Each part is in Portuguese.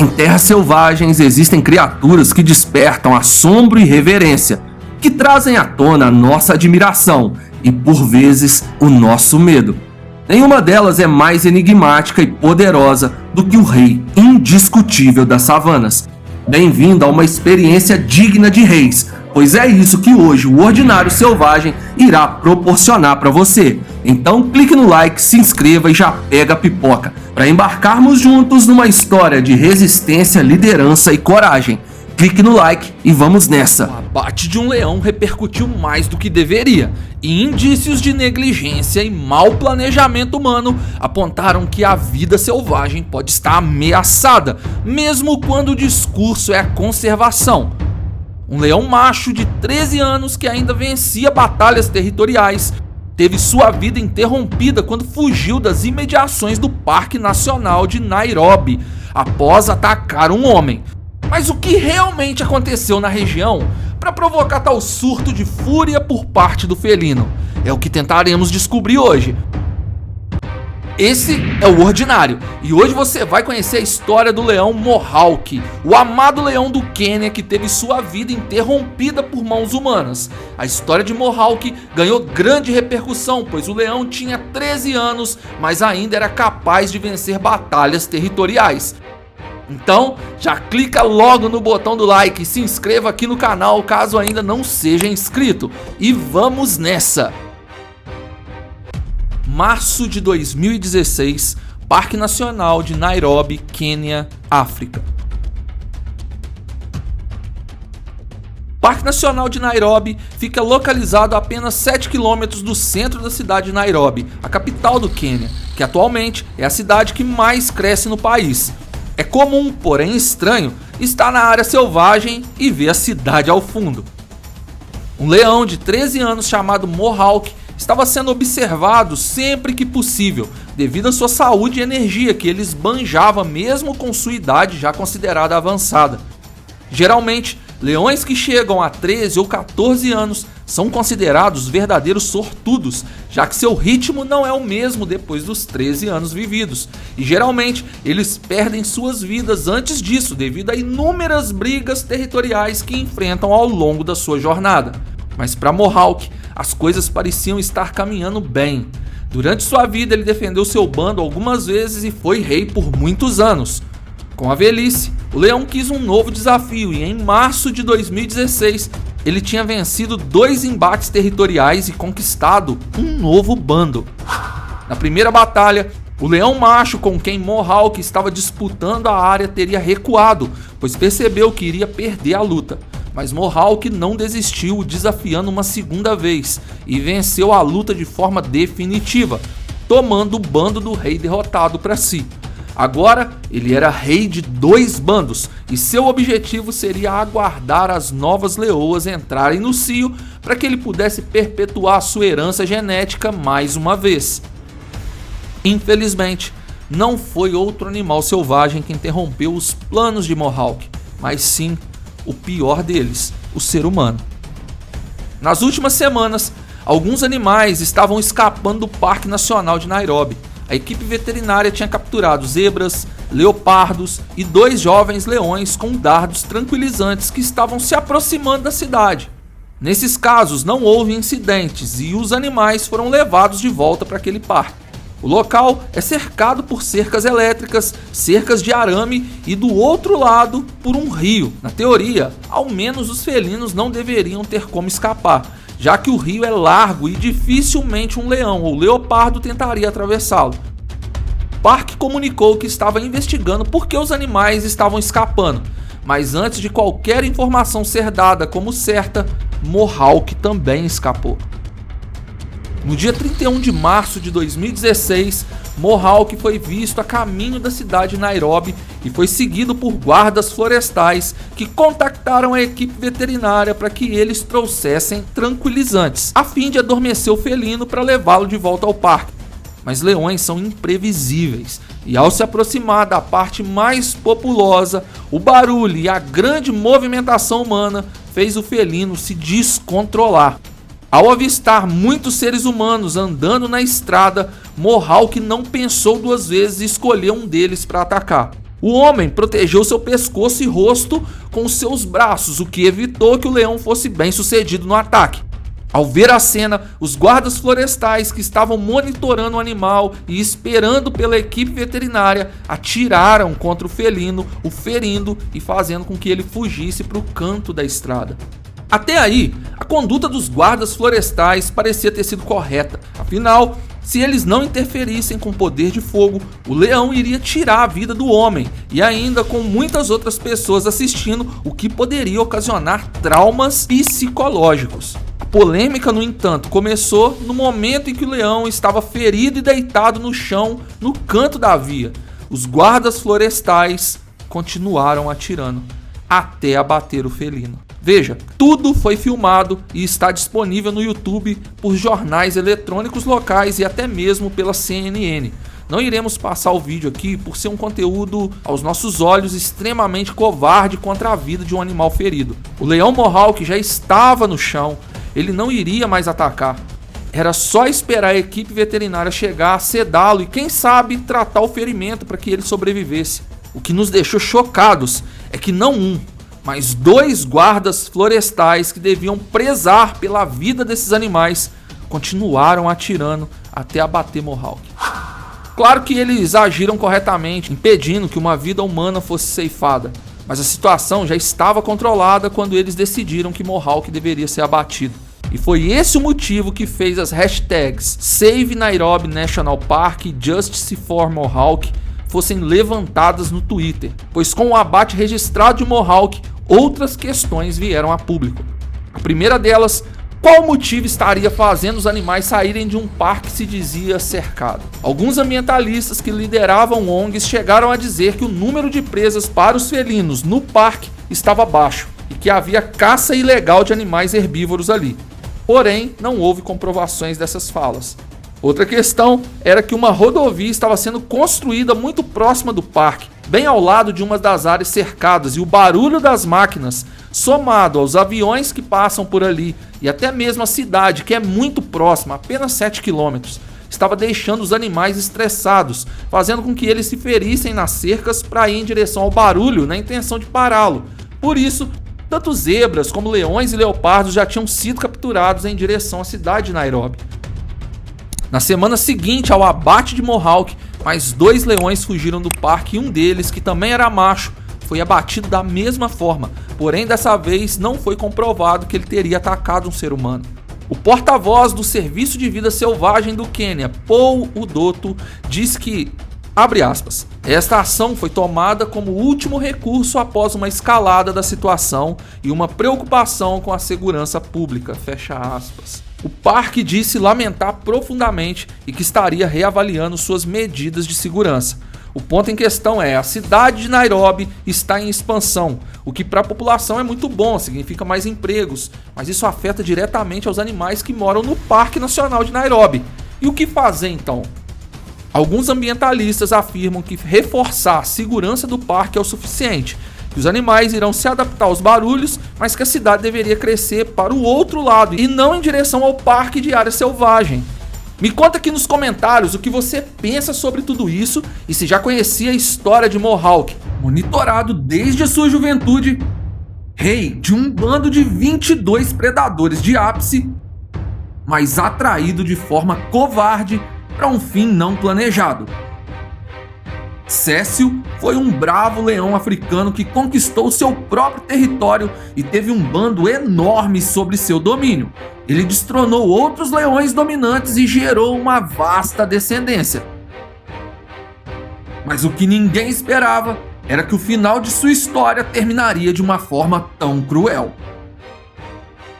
Em terras selvagens existem criaturas que despertam assombro e reverência, que trazem à tona a nossa admiração e, por vezes, o nosso medo. Nenhuma delas é mais enigmática e poderosa do que o rei indiscutível das savanas. Bem-vindo a uma experiência digna de reis, pois é isso que hoje o Ordinário Selvagem irá proporcionar para você. Então clique no like, se inscreva e já pega a pipoca, para embarcarmos juntos numa história de resistência, liderança e coragem. Clique no like e vamos nessa! O abate de um leão repercutiu mais do que deveria, e indícios de negligência e mau planejamento humano apontaram que a vida selvagem pode estar ameaçada, mesmo quando o discurso é a conservação. Um leão macho de 13 anos que ainda vencia batalhas territoriais teve sua vida interrompida quando fugiu das imediações do Parque Nacional de Nairobi após atacar um homem. Mas o que realmente aconteceu na região para provocar tal surto de fúria por parte do felino? É o que tentaremos descobrir hoje. Esse é o Ordinário, e hoje você vai conhecer a história do leão Mohawk, o amado leão do Quênia que teve sua vida interrompida por mãos humanas. A história de Mohawk ganhou grande repercussão, pois o leão tinha 13 anos, mas ainda era capaz de vencer batalhas territoriais. Então, já clica logo no botão do like e se inscreva aqui no canal caso ainda não seja inscrito. E vamos nessa! Março de 2016, Parque Nacional de Nairobi, Quênia, África. O Parque Nacional de Nairobi fica localizado a apenas 7 km do centro da cidade de Nairobi, a capital do Quênia, que atualmente é a cidade que mais cresce no país. É comum, porém estranho, estar na área selvagem e ver a cidade ao fundo. Um leão de 13 anos chamado Mohawk estava sendo observado sempre que possível, devido à sua saúde e energia que ele esbanjava mesmo com sua idade já considerada avançada. Geralmente, leões que chegam a 13 ou 14 anos são considerados verdadeiros sortudos, já que seu ritmo não é o mesmo depois dos 13 anos vividos, e geralmente eles perdem suas vidas antes disso devido a inúmeras brigas territoriais que enfrentam ao longo da sua jornada. Mas para Mohawk, as coisas pareciam estar caminhando bem. Durante sua vida ele defendeu seu bando algumas vezes e foi rei por muitos anos. Com a velhice, o leão quis um novo desafio e em março de 2016 ele tinha vencido 2 embates territoriais e conquistado um novo bando. Na primeira batalha, o leão macho com quem Mohawk estava disputando a área teria recuado, pois percebeu que iria perder a luta. Mas Mohawk não desistiu, desafiando uma segunda vez e venceu a luta de forma definitiva, tomando o bando do rei derrotado para si. Agora ele era rei de 2 bandos e seu objetivo seria aguardar as novas leoas entrarem no cio para que ele pudesse perpetuar sua herança genética mais uma vez. Infelizmente, não foi outro animal selvagem que interrompeu os planos de Mohawk, mas sim o pior deles, o ser humano. Nas últimas semanas, alguns animais estavam escapando do Parque Nacional de Nairobi. A equipe veterinária tinha capturado zebras, leopardos e 2 jovens leões com dardos tranquilizantes que estavam se aproximando da cidade. Nesses casos não houve incidentes e os animais foram levados de volta para aquele parque. O local é cercado por cercas elétricas, cercas de arame e do outro lado por um rio. Na teoria, ao menos os felinos não deveriam ter como escapar, já que o rio é largo e dificilmente um leão ou leopardo tentaria atravessá-lo. O parque comunicou que estava investigando por que os animais estavam escapando, mas antes de qualquer informação ser dada como certa, Mohawk também escapou. No dia 31 de março de 2016, Mohawk foi visto a caminho da cidade de Nairobi e foi seguido por guardas florestais que contactaram a equipe veterinária para que eles trouxessem tranquilizantes, a fim de adormecer o felino para levá-lo de volta ao parque. Mas leões são imprevisíveis e ao se aproximar da parte mais populosa, o barulho e a grande movimentação humana fez o felino se descontrolar. Ao avistar muitos seres humanos andando na estrada, Mohawk não pensou 2 vezes e escolheu um deles para atacar. O homem protegeu seu pescoço e rosto com seus braços, o que evitou que o leão fosse bem sucedido no ataque. Ao ver a cena, os guardas florestais que estavam monitorando o animal e esperando pela equipe veterinária atiraram contra o felino, o ferindo e fazendo com que ele fugisse para o canto da estrada. Até aí, a conduta dos guardas florestais parecia ter sido correta. Afinal, se eles não interferissem com o poder de fogo, o leão iria tirar a vida do homem e ainda com muitas outras pessoas assistindo, o que poderia ocasionar traumas psicológicos. A polêmica, no entanto, começou no momento em que o leão estava ferido e deitado no chão no canto da via. Os guardas florestais continuaram atirando até abater o felino. Veja, tudo foi filmado e está disponível no YouTube por jornais eletrônicos locais e até mesmo pela CNN. Não iremos passar o vídeo aqui por ser um conteúdo, aos nossos olhos, extremamente covarde contra a vida de um animal ferido. O leão Mohawk já estava no chão, ele não iria mais atacar. Era só esperar a equipe veterinária chegar, sedá-lo e quem sabe tratar o ferimento para que ele sobrevivesse. O que nos deixou chocados é que não um, mas 2 guardas florestais que deviam prezar pela vida desses animais continuaram atirando até abater Mohawk. Claro que eles agiram corretamente, impedindo que uma vida humana fosse ceifada, mas a situação já estava controlada quando eles decidiram que Mohawk deveria ser abatido. E foi esse o motivo que fez as hashtags Save Nairobi National Park e Justice for Mohawk fossem levantadas no Twitter, pois com o abate registrado de Mohawk, outras questões vieram a público. A primeira delas, qual motivo estaria fazendo os animais saírem de um parque que se dizia cercado? Alguns ambientalistas que lideravam ONGs chegaram a dizer que o número de presas para os felinos no parque estava baixo e que havia caça ilegal de animais herbívoros ali. Porém, não houve comprovações dessas falas. Outra questão era que uma rodovia estava sendo construída muito próxima do parque, bem ao lado de uma das áreas cercadas, e o barulho das máquinas, somado aos aviões que passam por ali e até mesmo a cidade, que é muito próxima, apenas 7 km, estava deixando os animais estressados, fazendo com que eles se ferissem nas cercas para ir em direção ao barulho na intenção de pará-lo. Por isso, tanto zebras como leões e leopardos já tinham sido capturados em direção à cidade de Nairobi. Na semana seguinte ao abate de Mohawk, mais 2 leões fugiram do parque e um deles, que também era macho, foi abatido da mesma forma, porém dessa vez não foi comprovado que ele teria atacado um ser humano. O porta-voz do Serviço de Vida Selvagem do Quênia, Paul Udoto, disse que, abre aspas, esta ação foi tomada como último recurso após uma escalada da situação e uma preocupação com a segurança pública, fecha aspas. O parque disse lamentar profundamente e que estaria reavaliando suas medidas de segurança. O ponto em questão é, a cidade de Nairobi está em expansão, o que para a população é muito bom, significa mais empregos, mas isso afeta diretamente aos animais que moram no Parque Nacional de Nairobi. E o que fazer então? Alguns ambientalistas afirmam que reforçar a segurança do parque é o suficiente, que os animais irão se adaptar aos barulhos, mas que a cidade deveria crescer para o outro lado e não em direção ao parque de área selvagem. Me conta aqui nos comentários o que você pensa sobre tudo isso e se já conhecia a história de Mohawk, monitorado desde a sua juventude, rei de um bando de 22 predadores de ápice, mas atraído de forma covarde para um fim não planejado. Cécio foi um bravo leão africano que conquistou seu próprio território e teve um bando enorme sobre seu domínio. Ele destronou outros leões dominantes e gerou uma vasta descendência. Mas o que ninguém esperava era que o final de sua história terminaria de uma forma tão cruel.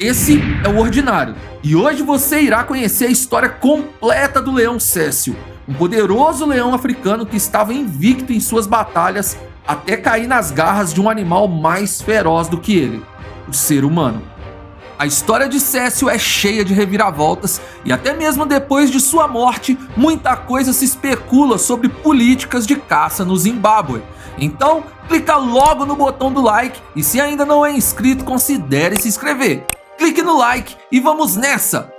Esse é o Ordinário, e hoje você irá conhecer a história completa do leão Cécio, um poderoso leão africano que estava invicto em suas batalhas até cair nas garras de um animal mais feroz do que ele, o ser humano. A história de Cécio é cheia de reviravoltas e até mesmo depois de sua morte, muita coisa se especula sobre políticas de caça no Zimbábue. Então, clica logo no botão do like e se ainda não é inscrito, considere se inscrever. Clique no like e vamos nessa!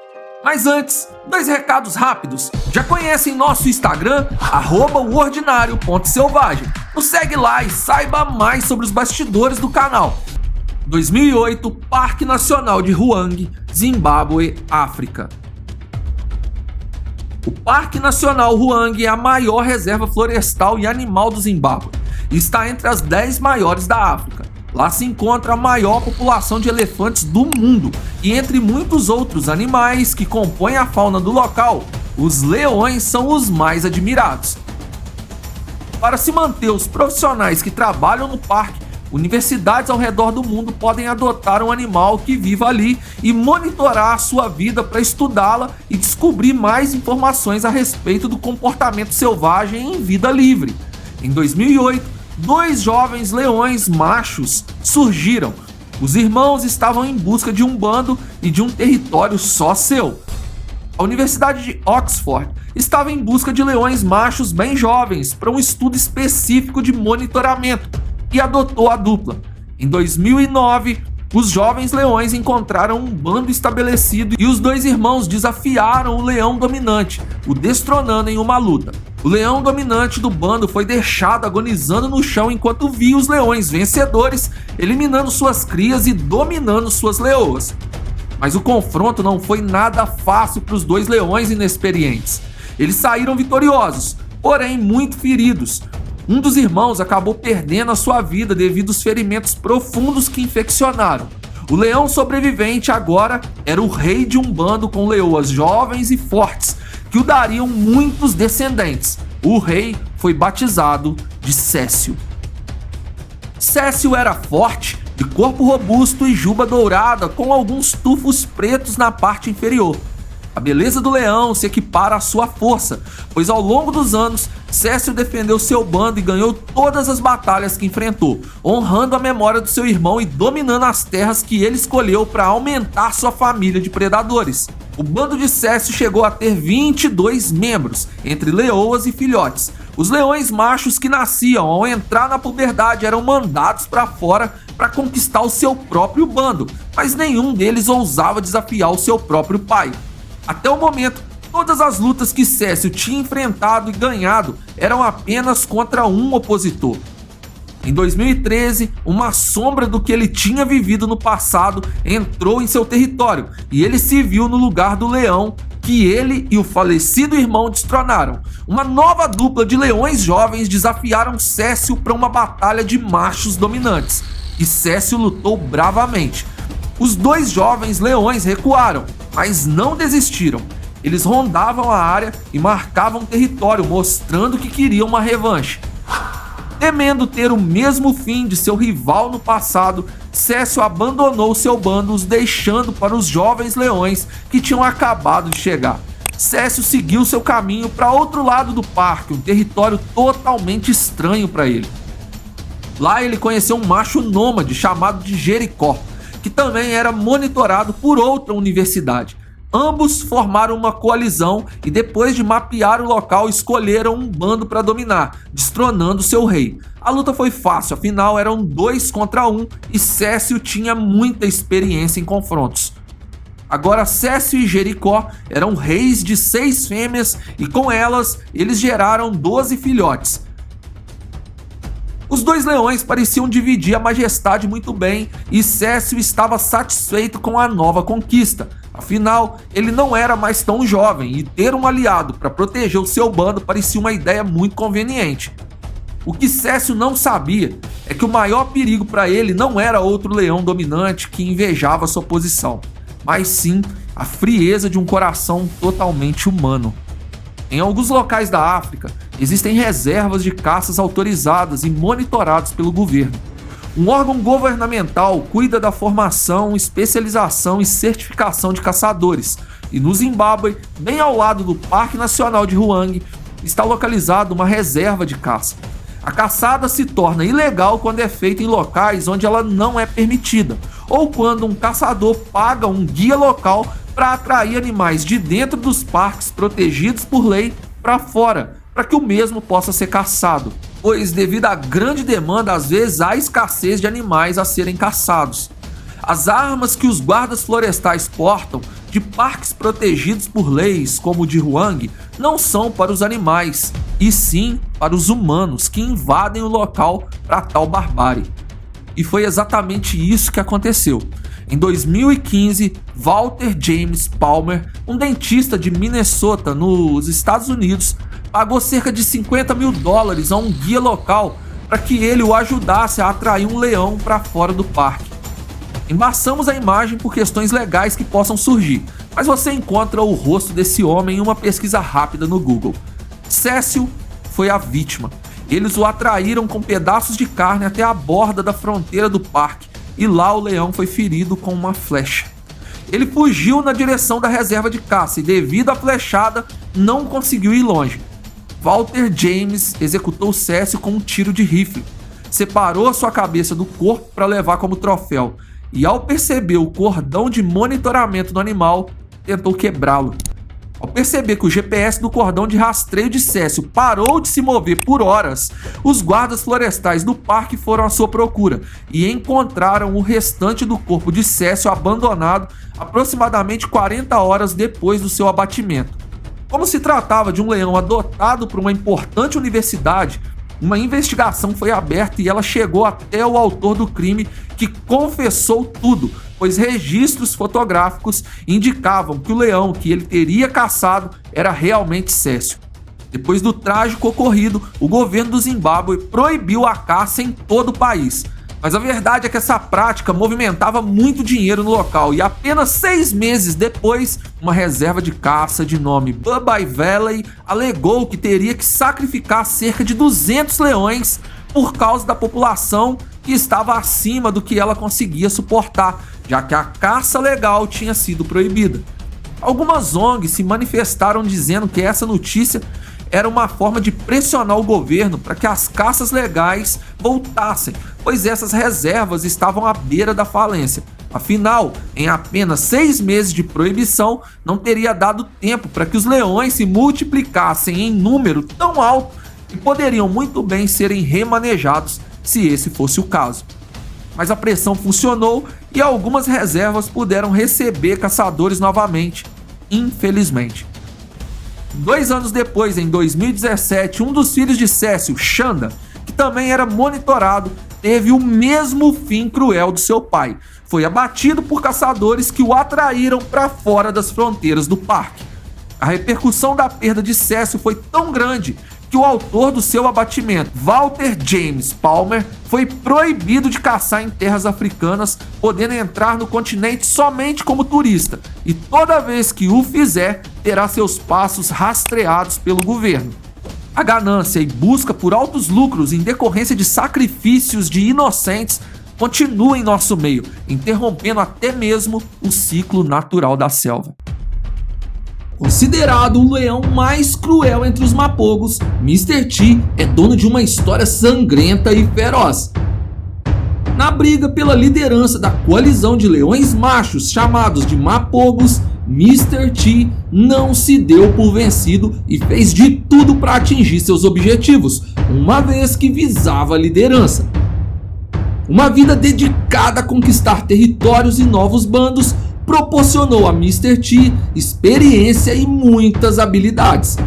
Mas antes, 2 recados rápidos. Já conhecem nosso Instagram, @oordinário.selvagem. Nos segue lá e saiba mais sobre os bastidores do canal. 2008, Parque Nacional de Hwang, Zimbábue, África. O Parque Nacional Hwang é a maior reserva florestal e animal do Zimbábue e está entre as 10 maiores da África. Lá se encontra a maior população de elefantes do mundo e, entre muitos outros animais que compõem a fauna do local, os leões são os mais admirados. Para se manter os profissionais que trabalham no parque, universidades ao redor do mundo podem adotar um animal que viva ali e monitorar a sua vida para estudá-la e descobrir mais informações a respeito do comportamento selvagem em vida livre. Em 2008, 2 jovens leões machos surgiram. Os irmãos estavam em busca de um bando e de um território só seu. A Universidade de Oxford estava em busca de leões machos bem jovens para um estudo específico de monitoramento e adotou a dupla. Em 2009, os jovens leões encontraram um bando estabelecido e os 2 irmãos desafiaram o leão dominante, o destronando em uma luta. O leão dominante do bando foi deixado agonizando no chão enquanto via os leões vencedores eliminando suas crias e dominando suas leoas. Mas o confronto não foi nada fácil para os 2 leões inexperientes. Eles saíram vitoriosos, porém muito feridos. Um dos irmãos acabou perdendo a sua vida devido aos ferimentos profundos que infeccionaram. O leão sobrevivente agora era o rei de um bando com leoas jovens e fortes, que o dariam muitos descendentes. O rei foi batizado de Cécio. Cécio era forte, de corpo robusto e juba dourada, com alguns tufos pretos na parte inferior. A beleza do leão se equipara à sua força, pois ao longo dos anos, Cécio defendeu seu bando e ganhou todas as batalhas que enfrentou, honrando a memória do seu irmão e dominando as terras que ele escolheu para aumentar sua família de predadores. O bando de Cécio chegou a ter 22 membros, entre leoas e filhotes. Os leões machos que nasciam ao entrar na puberdade eram mandados para fora para conquistar o seu próprio bando, mas nenhum deles ousava desafiar o seu próprio pai. Até o momento, todas as lutas que Cécio tinha enfrentado e ganhado eram apenas contra um opositor. Em 2013, uma sombra do que ele tinha vivido no passado entrou em seu território e ele se viu no lugar do leão que ele e o falecido irmão destronaram. Uma nova dupla de leões jovens desafiaram Cécio para uma batalha de machos dominantes e Cécio lutou bravamente. Os 2 jovens leões recuaram, mas não desistiram. Eles rondavam a área e marcavam território, mostrando que queriam uma revanche. Temendo ter o mesmo fim de seu rival no passado, Cécio abandonou seu bando, os deixando para os jovens leões que tinham acabado de chegar. Cécio seguiu seu caminho para outro lado do parque, um território totalmente estranho para ele. Lá ele conheceu um macho nômade chamado de Jericó, que também era monitorado por outra universidade. Ambos formaram uma coalizão e depois de mapear o local escolheram um bando para dominar, destronando seu rei. A luta foi fácil, afinal eram 2 contra 1 e Cécio tinha muita experiência em confrontos. Agora Cécio e Jericó eram reis de 6 fêmeas e com elas eles geraram 12 filhotes. Os 2 leões pareciam dividir a majestade muito bem e Cécio estava satisfeito com a nova conquista. Afinal, ele não era mais tão jovem e ter um aliado para proteger o seu bando parecia uma ideia muito conveniente. O que Cécio não sabia é que o maior perigo para ele não era outro leão dominante que invejava sua posição, mas sim a frieza de um coração totalmente humano. Em alguns locais da África, existem reservas de caças autorizadas e monitoradas pelo governo. Um órgão governamental cuida da formação, especialização e certificação de caçadores. E no Zimbábue, bem ao lado do Parque Nacional de Hwang, está localizada uma reserva de caça. A caçada se torna ilegal quando é feita em locais onde ela não é permitida, ou quando um caçador paga um guia local para atrair animais de dentro dos parques protegidos por lei para fora, para que o mesmo possa ser caçado, pois devido à grande demanda, às vezes há escassez de animais a serem caçados. As armas que os guardas florestais portam de parques protegidos por leis como o de Huang não são para os animais, e sim para os humanos que invadem o local para tal barbárie. E foi exatamente isso que aconteceu. Em 2015, Walter James Palmer, um dentista de Minnesota, nos Estados Unidos, pagou cerca de $50 mil a um guia local para que ele o ajudasse a atrair um leão para fora do parque. Embaçamos a imagem por questões legais que possam surgir, mas você encontra o rosto desse homem em uma pesquisa rápida no Google. Cécio foi a vítima. Eles o atraíram com pedaços de carne até a borda da fronteira do parque e lá o leão foi ferido com uma flecha. Ele fugiu na direção da reserva de caça e, devido à flechada, não conseguiu ir longe. Walter James executou Cécio com um tiro de rifle, separou sua cabeça do corpo para levar como troféu e, ao perceber o cordão de monitoramento do animal, tentou quebrá-lo. Ao perceber que o GPS do cordão de rastreio de Cécio parou de se mover por horas, os guardas florestais do parque foram à sua procura e encontraram o restante do corpo de Cécio abandonado aproximadamente 40 horas depois do seu abatimento. Como se tratava de um leão adotado por uma importante universidade, uma investigação foi aberta e ela chegou até o autor do crime, que confessou tudo, pois registros fotográficos indicavam que o leão que ele teria caçado era realmente Cécio. Depois do trágico ocorrido, o governo do Zimbábue proibiu a caça em todo o país. Mas a verdade é que essa prática movimentava muito dinheiro no local e apenas 6 meses depois, uma reserva de caça de nome Bubai Valley alegou que teria que sacrificar cerca de 200 leões por causa da população que estava acima do que ela conseguia suportar, já que a caça legal tinha sido proibida. Algumas ONGs se manifestaram dizendo que essa notícia era uma forma de pressionar o governo para que as caças legais voltassem, pois essas reservas estavam à beira da falência. Afinal, em apenas 6 meses de proibição, não teria dado tempo para que os leões se multiplicassem em número tão alto e poderiam muito bem serem remanejados se esse fosse o caso. Mas a pressão funcionou e algumas reservas puderam receber caçadores novamente, infelizmente. 2 anos depois, em 2017, um dos filhos de Cécio, Xanda, que também era monitorado, teve o mesmo fim cruel do seu pai. Foi abatido por caçadores que o atraíram para fora das fronteiras do parque. A repercussão da perda de Cécio foi tão grande que o autor do seu abatimento, Walter James Palmer, foi proibido de caçar em terras africanas, podendo entrar no continente somente como turista, e toda vez que o fizer, terá seus passos rastreados pelo governo. A ganância e busca por altos lucros em decorrência de sacrifícios de inocentes continua em nosso meio, interrompendo até mesmo o ciclo natural da selva. Considerado o leão mais cruel entre os mapogos, Mr. T é dono de uma história sangrenta e feroz. Na briga pela liderança da coalizão de leões machos chamados de mapogos, Mr. T não se deu por vencido e fez de tudo para atingir seus objetivos, uma vez que visava a liderança. Uma vida dedicada a conquistar territórios e novos bandos proporcionou a Mr. T experiência e muitas habilidades.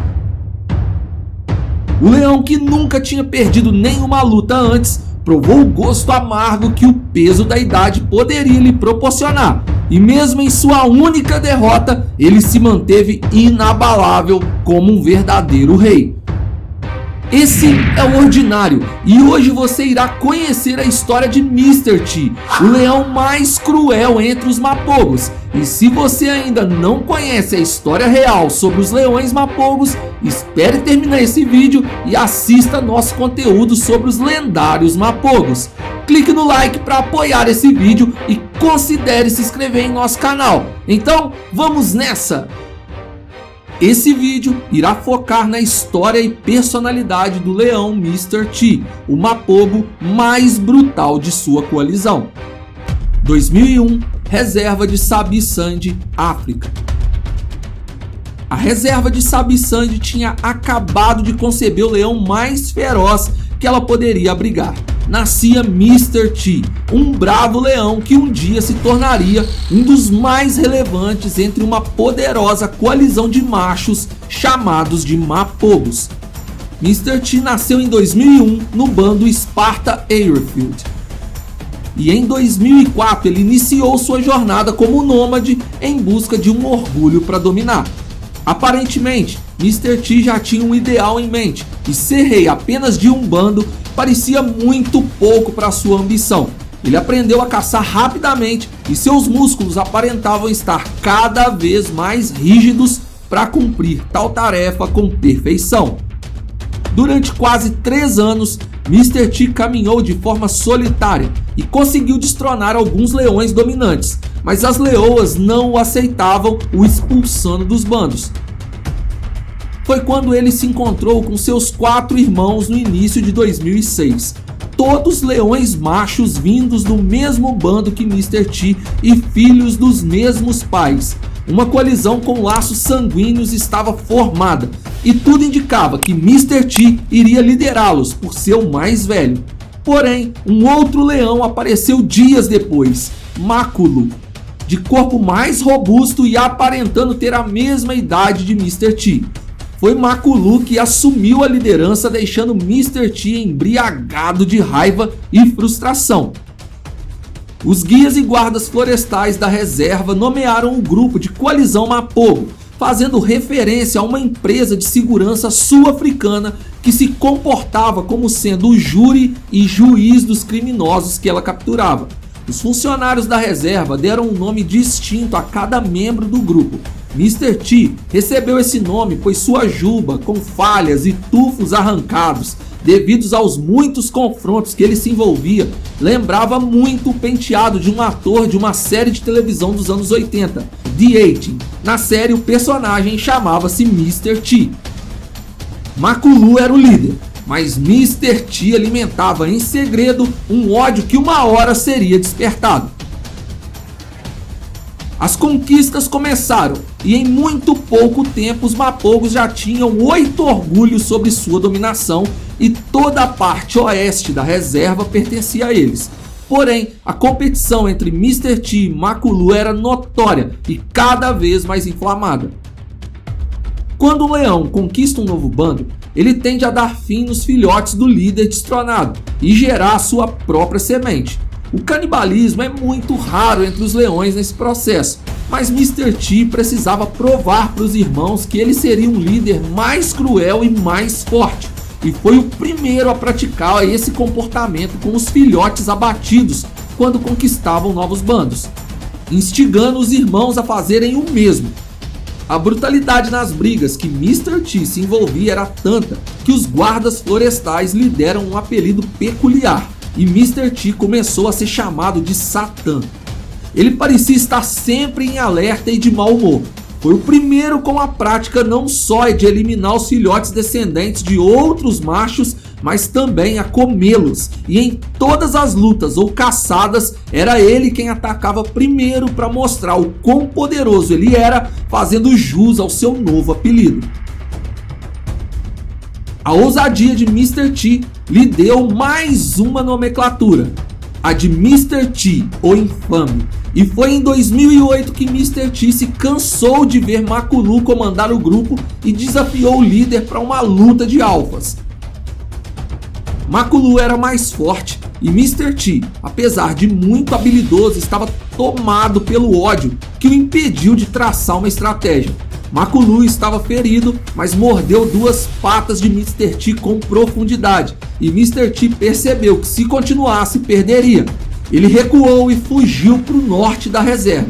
O leão, que nunca tinha perdido nenhuma luta antes, provou o gosto amargo que o peso da idade poderia lhe proporcionar, e mesmo em sua única derrota, ele se manteve inabalável como um verdadeiro rei. Esse é o Ordinário, e hoje você irá conhecer a história de Mr. T, o leão mais cruel entre os mapogos. E se você ainda não conhece a história real sobre os leões mapogos, espere terminar esse vídeo e assista nosso conteúdo sobre os lendários mapogos. Clique no like para apoiar esse vídeo e considere se inscrever em nosso canal. Então, vamos nessa! Esse vídeo irá focar na história e personalidade do leão Mr. T, o mapogo mais brutal de sua coalizão. 2001, Reserva de Sabi Sand, África. A reserva de Sabi Sand tinha acabado de conceber o leão mais feroz que ela poderia abrigar. nascia Mr. T, um bravo leão que um dia se tornaria um dos mais relevantes entre uma poderosa coalizão de machos chamados de Mapogos. Mr. T nasceu em 2001 no bando Sparta Airfield. E em 2004 ele iniciou sua jornada como nômade em busca de um orgulho para dominar. Aparentemente, Mr. T já tinha um ideal em mente, e ser rei apenas de um bando parecia muito pouco para sua ambição. Ele aprendeu a caçar rapidamente e seus músculos aparentavam estar cada vez mais rígidos para cumprir tal tarefa com perfeição. Durante quase 3 anos, Mr. T caminhou de forma solitária e conseguiu destronar alguns leões dominantes, mas as leoas não o aceitavam, o expulsando dos bandos. Foi quando ele se encontrou com seus 4 irmãos no início de 2006, todos leões machos vindos do mesmo bando que Mr. T e filhos dos mesmos pais. Uma coalizão com laços sanguíneos estava formada e tudo indicava que Mr. T iria liderá-los por ser o mais velho. Porém, um outro leão apareceu dias depois, Makulu, de corpo mais robusto e aparentando ter a mesma idade de Mr. T. Foi Makulu que assumiu a liderança, deixando Mr. T embriagado de raiva e frustração. Os guias e guardas florestais da reserva nomearam o grupo de Coalizão Mapogo, fazendo referência a uma empresa de segurança sul-africana que se comportava como sendo o júri e juiz dos criminosos que ela capturava. Os funcionários da reserva deram um nome distinto a cada membro do grupo. Mr. T recebeu esse nome pois sua juba, com falhas e tufos arrancados, devidos aos muitos confrontos que ele se envolvia, lembrava muito o penteado de um ator de uma série de televisão dos anos 80, The A-Team. Na série, o personagem chamava-se Mr. T. Makulu era o líder, mas Mr. T alimentava em segredo um ódio que uma hora seria despertado. As conquistas começaram e em muito pouco tempo os Mapogos já tinham 8 orgulhos sobre sua dominação e toda a parte oeste da reserva pertencia a eles. Porém, a competição entre Mr. T e Makulu era notória e cada vez mais inflamada. Quando um leão conquista um novo bando, ele tende a dar fim nos filhotes do líder destronado e gerar sua própria semente. O canibalismo é muito raro entre os leões nesse processo, mas Mr. T precisava provar para os irmãos que ele seria um líder mais cruel e mais forte, e foi o primeiro a praticar esse comportamento com os filhotes abatidos quando conquistavam novos bandos, instigando os irmãos a fazerem o mesmo. A brutalidade nas brigas que Mr. T se envolvia era tanta que os guardas florestais lhe deram um apelido peculiar, e Mr. T começou a ser chamado de Satã. Ele parecia estar sempre em alerta e de mau humor. Foi o primeiro com a prática não só de eliminar os filhotes descendentes de outros machos, mas também a comê-los. E em todas as lutas ou caçadas, era ele quem atacava primeiro para mostrar o quão poderoso ele era, fazendo jus ao seu novo apelido. A ousadia de Mr. T lhe deu mais uma nomenclatura, a de Mr. T, o Infame. E foi em 2008 que Mr. T se cansou de ver Makulu comandar o grupo e desafiou o líder para uma luta de alfas. Makulu era mais forte e Mr. T, apesar de muito habilidoso, estava tomado pelo ódio que o impediu de traçar uma estratégia. Makulu estava ferido, mas mordeu 2 patas de Mr. T com profundidade, e Mr. T percebeu que se continuasse perderia. Ele recuou e fugiu para o norte da reserva.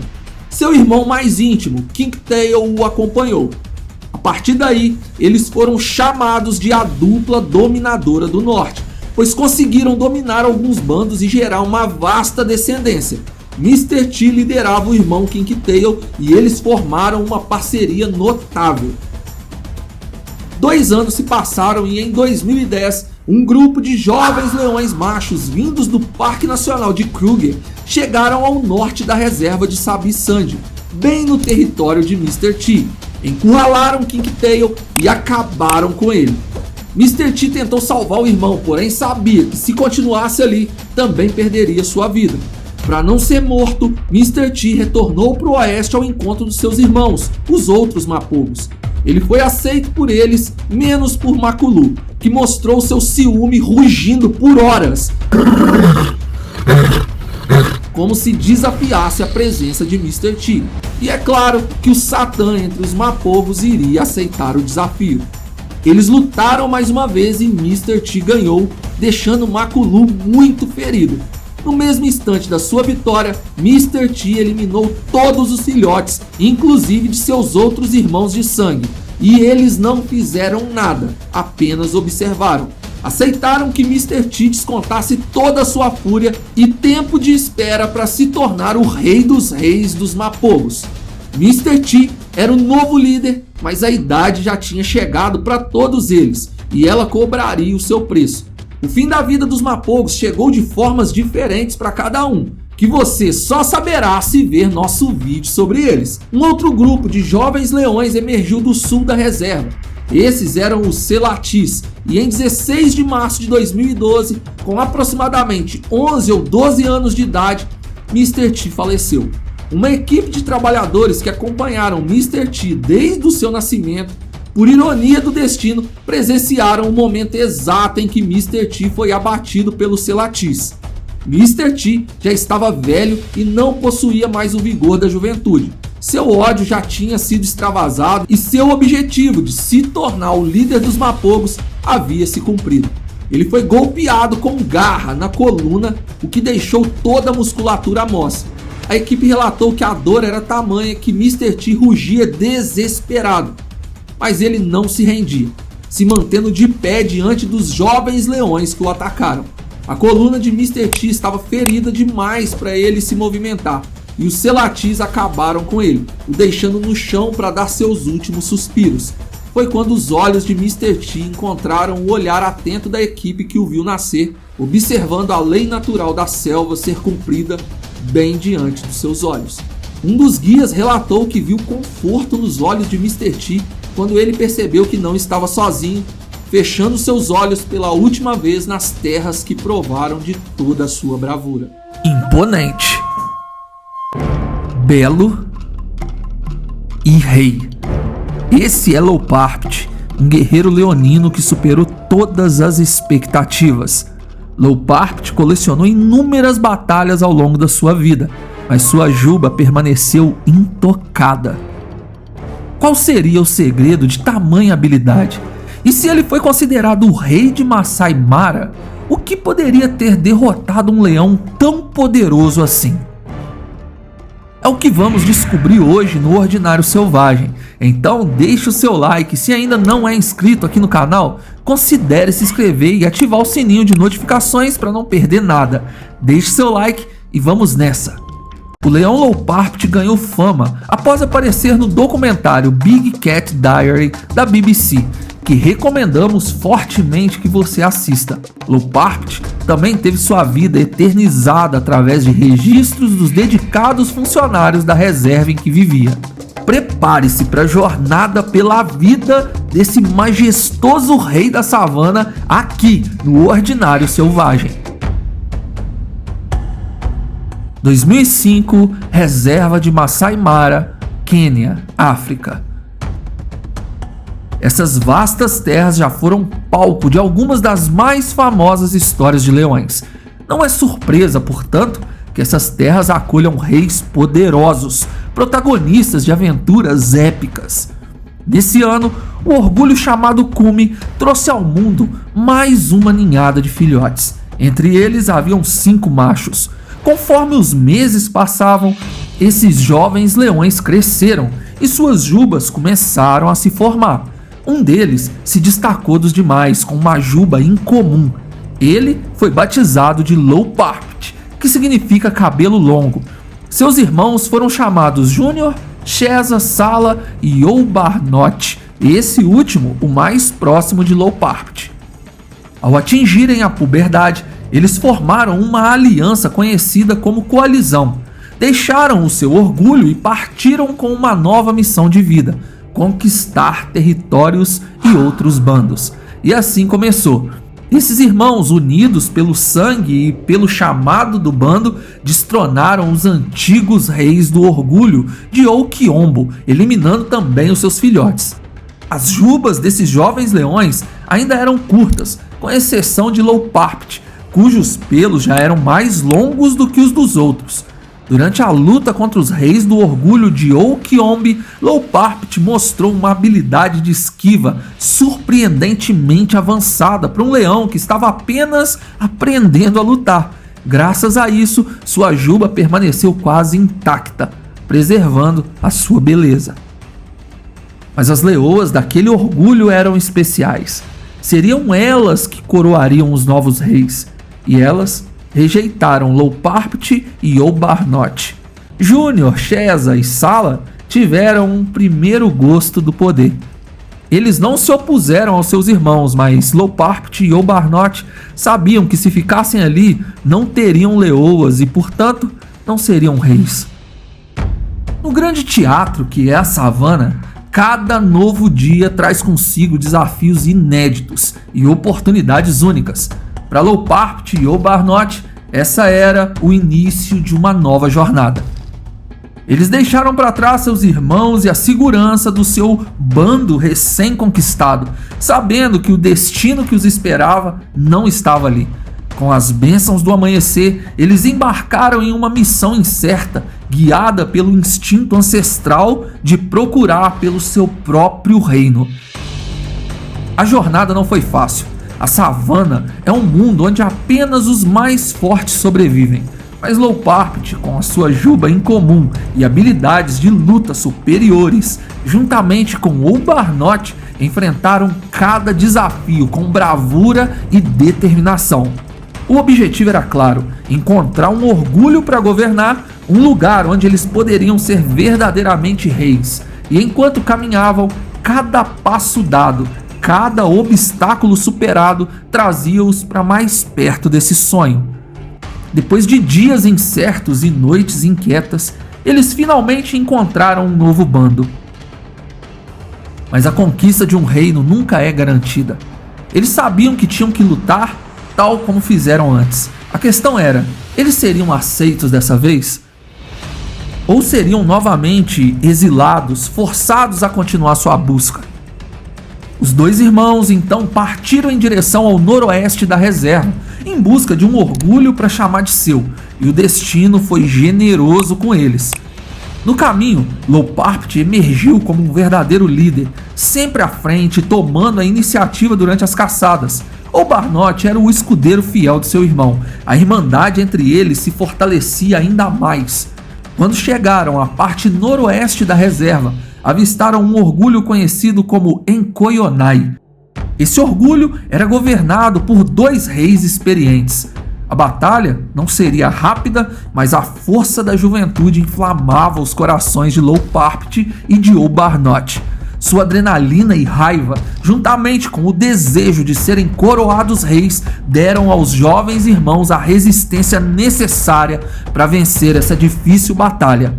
Seu irmão mais íntimo, Kinktail, o acompanhou. A partir daí, eles foram chamados de a dupla dominadora do norte, pois conseguiram dominar alguns bandos e gerar uma vasta descendência. Mr. T liderava o irmão Kinktail e eles formaram uma parceria notável. 2 anos se passaram e em 2010, um grupo de jovens leões machos vindos do Parque Nacional de Kruger chegaram ao norte da reserva de Sabi Sand, bem no território de Mr. T. Encurralaram Kinktail e acabaram com ele. Mr. T tentou salvar o irmão, porém sabia que se continuasse ali, também perderia sua vida. Para não ser morto, Mr. T retornou para o oeste ao encontro dos seus irmãos, os outros Mapogos. Ele foi aceito por eles, menos por Makulu, que mostrou seu ciúme rugindo por horas, como se desafiasse a presença de Mr. T. E é claro que o Satã entre os Mapogos iria aceitar o desafio. Eles lutaram mais uma vez e Mr. T ganhou, deixando Makulu muito ferido. No mesmo instante da sua vitória, Mr. T eliminou todos os filhotes, inclusive de seus outros irmãos de sangue. E eles não fizeram nada, apenas observaram. Aceitaram que Mr. T descontasse toda a sua fúria e tempo de espera para se tornar o rei dos reis dos Mapogos. Mr. T era o novo líder, mas a idade já tinha chegado para todos eles e ela cobraria o seu preço. O fim da vida dos Mapogos chegou de formas diferentes para cada um, que você só saberá se ver nosso vídeo sobre eles. Um outro grupo de jovens leões emergiu do sul da reserva. Esses eram os Selatis, e em 16 de março de 2012, com aproximadamente 11 ou 12 anos de idade, Mr. T faleceu. Uma equipe de trabalhadores que acompanharam Mr. T desde o seu nascimento, por ironia do destino, presenciaram o momento exato em que Mr. T foi abatido pelos Selatis. Mr. T já estava velho e não possuía mais o vigor da juventude. Seu ódio já tinha sido extravasado e seu objetivo de se tornar o líder dos Mapogos havia se cumprido. Ele foi golpeado com garra na coluna, o que deixou toda a musculatura à mostra. A equipe relatou que a dor era tamanha que Mr. T rugia desesperado, mas ele não se rendia, se mantendo de pé diante dos jovens leões que o atacaram. A coluna de Mr. T estava ferida demais para ele se movimentar, e os Selatis acabaram com ele, o deixando no chão para dar seus últimos suspiros. Foi quando os olhos de Mr. T encontraram o olhar atento da equipe que o viu nascer, observando a lei natural da selva ser cumprida bem diante dos seus olhos. Um dos guias relatou que viu conforto nos olhos de Mr. T quando ele percebeu que não estava sozinho, fechando seus olhos pela última vez nas terras que provaram de toda a sua bravura. Imponente, belo e rei. Esse é Louparpt, um guerreiro leonino que superou todas as expectativas. Louparpt colecionou inúmeras batalhas ao longo da sua vida, mas sua juba permaneceu intocada. Qual seria o segredo de tamanha habilidade? E se ele foi considerado o rei de Masai Mara, o que poderia ter derrotado um leão tão poderoso assim? É o que vamos descobrir hoje no Ordinário Selvagem. Então deixe o seu like, se ainda não é inscrito aqui no canal, considere se inscrever e ativar o sininho de notificações para não perder nada. Deixe seu like e vamos nessa! O leão Louparpt ganhou fama após aparecer no documentário Big Cat Diary da BBC, que recomendamos fortemente que você assista. Louparpt também teve sua vida eternizada através de registros dos dedicados funcionários da reserva em que vivia. Prepare-se para a jornada pela vida desse majestoso rei da savana aqui no Ordinário Selvagem. 2005, Reserva de Masai Mara, Quênia, África. Essas vastas terras já foram palco de algumas das mais famosas histórias de leões. Não é surpresa, portanto, que essas terras acolham reis poderosos, protagonistas de aventuras épicas. Nesse ano, o orgulho chamado Kumi trouxe ao mundo mais uma ninhada de filhotes. Entre eles haviam 5 machos. Conforme os meses passavam, esses jovens leões cresceram e suas jubas começaram a se formar. Um deles se destacou dos demais com uma juba incomum. Ele foi batizado de Louparpt, que significa cabelo longo. Seus irmãos foram chamados Júnior, Chesa, Sala e Oubarnot, esse último o mais próximo de Louparpt. Ao atingirem a puberdade, eles formaram uma aliança conhecida como Coalizão. Deixaram o seu orgulho e partiram com uma nova missão de vida: conquistar territórios e outros bandos. E assim começou. Esses irmãos, unidos pelo sangue e pelo chamado do bando, destronaram os antigos reis do orgulho de Okiombo, eliminando também os seus filhotes. As jubas desses jovens leões ainda eram curtas, com exceção de Louparpt, cujos pelos já eram mais longos do que os dos outros. Durante a luta contra os reis do orgulho de Okiombo, Louparpt mostrou uma habilidade de esquiva surpreendentemente avançada para um leão que estava apenas aprendendo a lutar. Graças a isso, sua juba permaneceu quase intacta, preservando a sua beleza. Mas as leoas daquele orgulho eram especiais. Seriam elas que coroariam os novos reis, e elas rejeitaram Louparpt e Obarnot. Júnior, Chesa e Sala tiveram um primeiro gosto do poder. Eles não se opuseram aos seus irmãos, mas Louparpt e Obarnot sabiam que se ficassem ali não teriam leoas e, portanto, não seriam reis. No grande teatro que é a savana, cada novo dia traz consigo desafios inéditos e oportunidades únicas. Para Louparpt e Obarnot, essa era o início de uma nova jornada. Eles deixaram para trás seus irmãos e a segurança do seu bando recém-conquistado, sabendo que o destino que os esperava não estava ali. Com as bênçãos do amanhecer, eles embarcaram em uma missão incerta, guiada pelo instinto ancestral de procurar pelo seu próprio reino. A jornada não foi fácil. A savana é um mundo onde apenas os mais fortes sobrevivem, mas Louparpt, com a sua juba incomum e habilidades de luta superiores, juntamente com Obarnot, enfrentaram cada desafio com bravura e determinação. O objetivo era claro: encontrar um orgulho para governar, um lugar onde eles poderiam ser verdadeiramente reis. E enquanto caminhavam, cada passo dado, cada obstáculo superado trazia-os para mais perto desse sonho. Depois de dias incertos e noites inquietas, eles finalmente encontraram um novo bando. Mas a conquista de um reino nunca é garantida. Eles sabiam que tinham que lutar tal como fizeram antes. A questão era: eles seriam aceitos dessa vez? Ou seriam novamente exilados, forçados a continuar sua busca? Os dois irmãos então partiram em direção ao noroeste da reserva, em busca de um orgulho para chamar de seu, e o destino foi generoso com eles. No caminho, Louparpt emergiu como um verdadeiro líder, sempre à frente, tomando a iniciativa durante as caçadas. Obarnot era o escudeiro fiel de seu irmão. A irmandade entre eles se fortalecia ainda mais. Quando chegaram à parte noroeste da reserva, avistaram um orgulho conhecido como Enkoyonai. Esse orgulho era governado por dois reis experientes. A batalha não seria rápida, mas a força da juventude inflamava os corações de Louparpt e de Obarnot. Sua adrenalina e raiva, juntamente com o desejo de serem coroados reis, deram aos jovens irmãos a resistência necessária para vencer essa difícil batalha.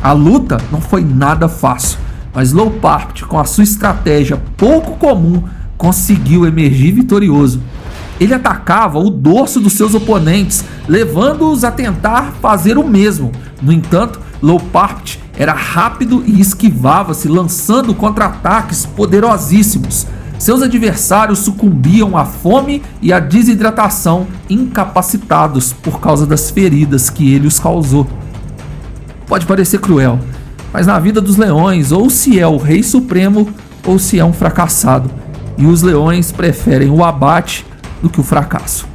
A luta não foi nada fácil, mas Louparpt, com a sua estratégia pouco comum, conseguiu emergir vitorioso. Ele atacava o dorso dos seus oponentes, levando-os a tentar fazer o mesmo. No entanto, Louparpt era rápido e esquivava-se, lançando contra-ataques poderosíssimos. Seus adversários sucumbiam à fome e à desidratação, incapacitados por causa das feridas que ele os causou. Pode parecer cruel, mas na vida dos leões, ou se é o rei supremo, ou se é um fracassado. E os leões preferem o abate do que o fracasso.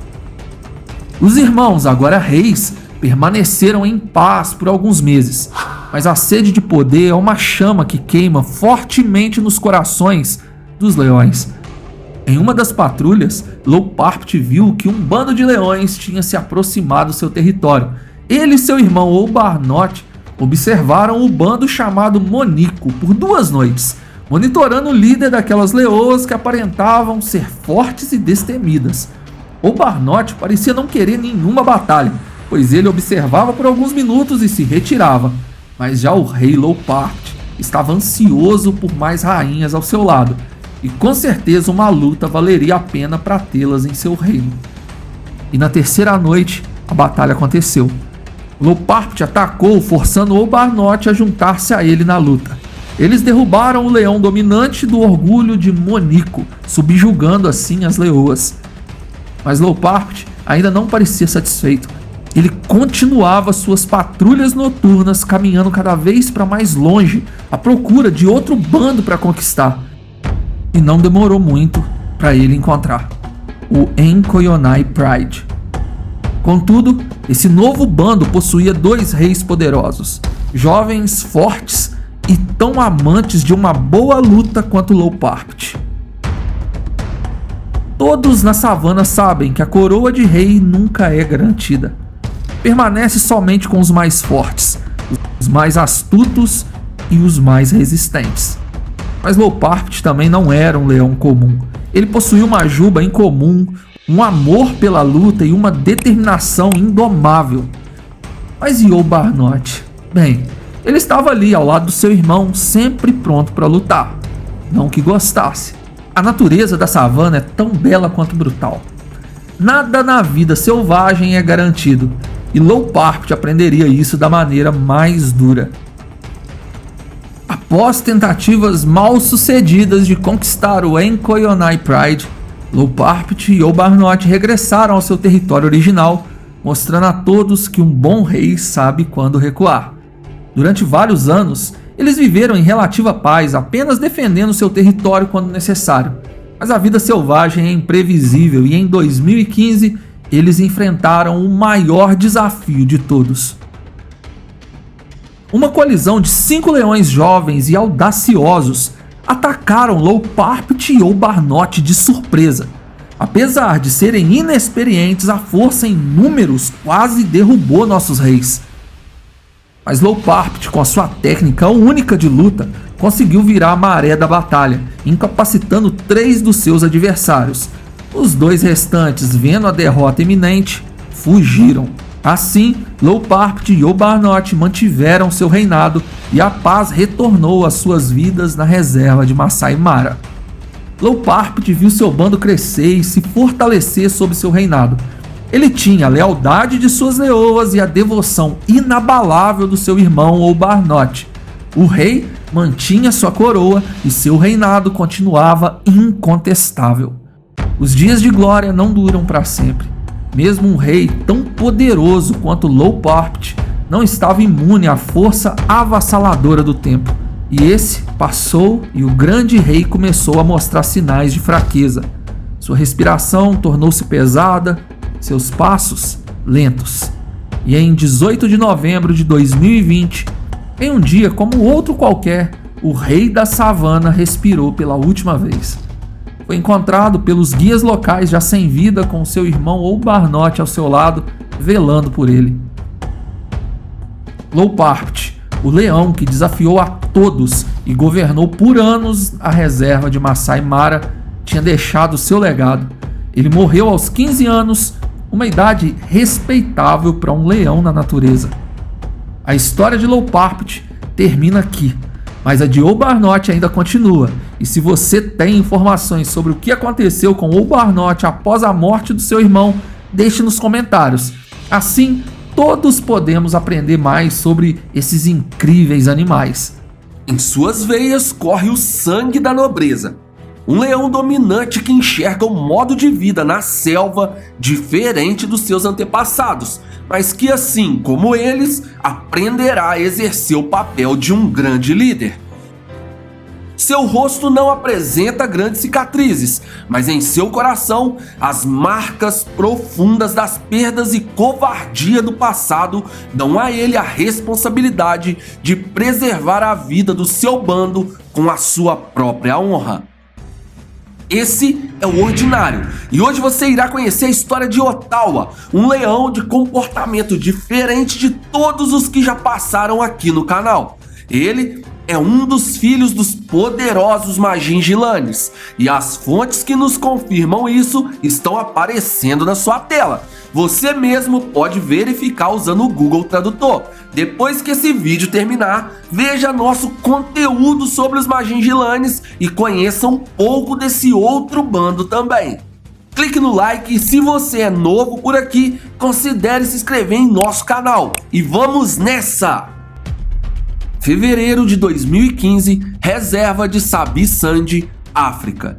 Os irmãos, agora reis, permaneceram em paz por alguns meses, mas a sede de poder é uma chama que queima fortemente nos corações dos leões. Em uma das patrulhas, Louparpt viu que um bando de leões tinha se aproximado do seu território. Ele e seu irmão Obarnot observaram o bando chamado Monico por 2 noites, monitorando o líder daquelas leoas que aparentavam ser fortes e destemidas. Obarnot parecia não querer nenhuma batalha, pois ele observava por alguns minutos e se retirava. Mas já o rei Louparpt estava ansioso por mais rainhas ao seu lado. e com certeza uma luta valeria a pena para tê-las em seu reino. E na terceira noite, a batalha aconteceu. Loparpte atacou, forçando Obarnote a juntar-se a ele na luta. Eles derrubaram o leão dominante do orgulho de Monico, subjugando assim as leoas. Mas Loparpte ainda não parecia satisfeito. Ele continuava suas patrulhas noturnas, caminhando cada vez para mais longe, à procura de outro bando para conquistar. E não demorou muito para ele encontrar o Encoyonai Pride. Contudo, esse novo bando possuía 2 reis poderosos, jovens, fortes e tão amantes de uma boa luta quanto Loparpte. Todos na savana sabem que a coroa de rei nunca é garantida. Permanece somente com os mais fortes, os mais astutos e os mais resistentes. Mas Loparpte também não era um leão comum. Ele possuía uma juba incomum, um amor pela luta e uma determinação indomável. Mas e Obarnote? Bem, ele estava ali ao lado do seu irmão, sempre pronto para lutar. Não que gostasse. A natureza da savana é tão bela quanto brutal. Nada na vida selvagem é garantido, e Loparpte aprenderia isso da maneira mais dura. Após tentativas mal sucedidas de conquistar o Encoyonai Pride, Loparpte e Obarnote regressaram ao seu território original, mostrando a todos que um bom rei sabe quando recuar. Durante vários anos, eles viveram em relativa paz, apenas defendendo seu território quando necessário. Mas a vida selvagem é imprevisível e em 2015 eles enfrentaram o maior desafio de todos. Uma coalizão de 5 leões jovens e audaciosos atacaram Loparpte e Obarnote de surpresa. Apesar de serem inexperientes, a força em números quase derrubou nossos reis. Mas Loparpte, com a sua técnica única de luta, conseguiu virar a maré da batalha, incapacitando 3 dos seus adversários. Os 2 restantes, vendo a derrota iminente, fugiram. Assim, Loparpte e Obarnote mantiveram seu reinado e a paz retornou às suas vidas na reserva de Masai Mara. Loparpte viu seu bando crescer e se fortalecer sob seu reinado. Ele tinha a lealdade de suas leoas e a devoção inabalável do seu irmão Obarnote. O rei mantinha sua coroa e seu reinado continuava incontestável. Os dias de glória não duram para sempre. Mesmo um rei tão poderoso quanto Loparpte não estava imune à força avassaladora do tempo. E esse passou e o grande rei começou a mostrar sinais de fraqueza. Sua respiração tornou-se pesada, seus passos lentos. E em 18 de novembro de 2020, em um dia como outro qualquer, o rei da savana respirou pela última vez. Foi encontrado pelos guias locais já sem vida, com seu irmão Obarnote ao seu lado, velando por ele. Loparpte, o leão que desafiou a todos e governou por anos a reserva de Masai Mara, tinha deixado seu legado. Ele morreu aos 15 anos, uma idade respeitável para um leão na natureza. A história de Loparpte termina aqui, mas a de Obarnote ainda continua. E se você tem informações sobre o que aconteceu com Obarnote após a morte do seu irmão, deixe nos comentários. Assim, todos podemos aprender mais sobre esses incríveis animais. Em suas veias corre o sangue da nobreza. Um leão dominante que enxerga um modo de vida na selva diferente dos seus antepassados, mas que, assim como eles, aprenderá a exercer o papel de um grande líder. Seu rosto não apresenta grandes cicatrizes, mas em seu coração, as marcas profundas das perdas e covardia do passado dão a ele a responsabilidade de preservar a vida do seu bando com a sua própria honra. Esse é o Ordinário, e hoje você irá conhecer a história de Ottawa, um leão de comportamento diferente de todos os que já passaram aqui no canal. Ele é um dos filhos dos poderosos Majin-Gilanes, e as fontes que nos confirmam isso estão aparecendo na sua tela. Você mesmo pode verificar usando o Google Tradutor. Depois que esse vídeo terminar, veja nosso conteúdo sobre os Majin-Gilanes e conheça um pouco desse outro bando também. Clique no like e se você é novo por aqui, considere se inscrever em nosso canal. E vamos nessa! Fevereiro de 2015, reserva de Sabi Sandi, África.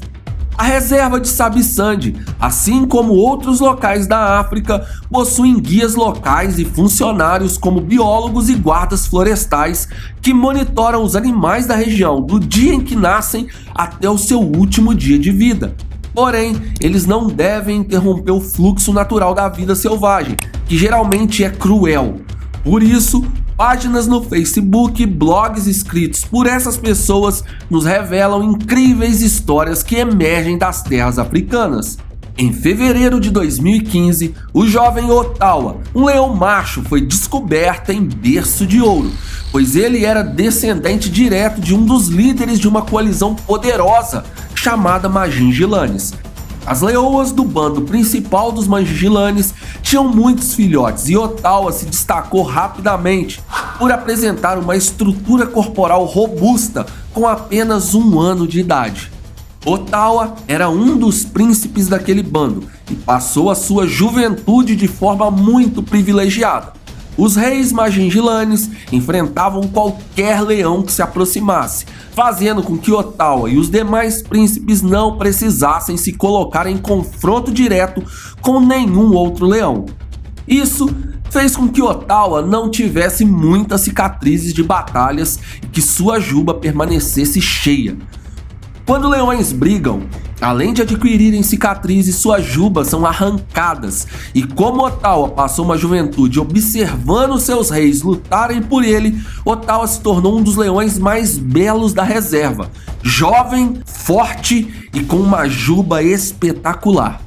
A reserva de Sabi Sandi, assim como outros locais da África, possuem guias locais e funcionários como biólogos e guardas florestais que monitoram os animais da região do dia em que nascem até o seu último dia de vida. Porém, eles não devem interromper o fluxo natural da vida selvagem, que geralmente é cruel. Por isso, páginas no Facebook e blogs escritos por essas pessoas nos revelam incríveis histórias que emergem das terras africanas. Em fevereiro de 2015, o jovem Ottawa, um leão macho, foi descoberto em Berço de Ouro, pois ele era descendente direto de um dos líderes de uma coalizão poderosa chamada Majin-Gilanes. As leoas do bando principal dos Majin-Gilanes tinham muitos filhotes e Ottawa se destacou rapidamente por apresentar uma estrutura corporal robusta com apenas 1 ano de idade. Ottawa era um dos príncipes daquele bando e passou a sua juventude de forma muito privilegiada. Os reis Majin-Gilanes enfrentavam qualquer leão que se aproximasse, fazendo com que Ottawa e os demais príncipes não precisassem se colocar em confronto direto com nenhum outro leão. Isso fez com que Ottawa não tivesse muitas cicatrizes de batalhas e que sua juba permanecesse cheia. Quando leões brigam, além de adquirirem cicatrizes, suas jubas são arrancadas, e como Ottawa passou uma juventude observando seus reis lutarem por ele, Ottawa se tornou um dos leões mais belos da reserva, jovem, forte e com uma juba espetacular.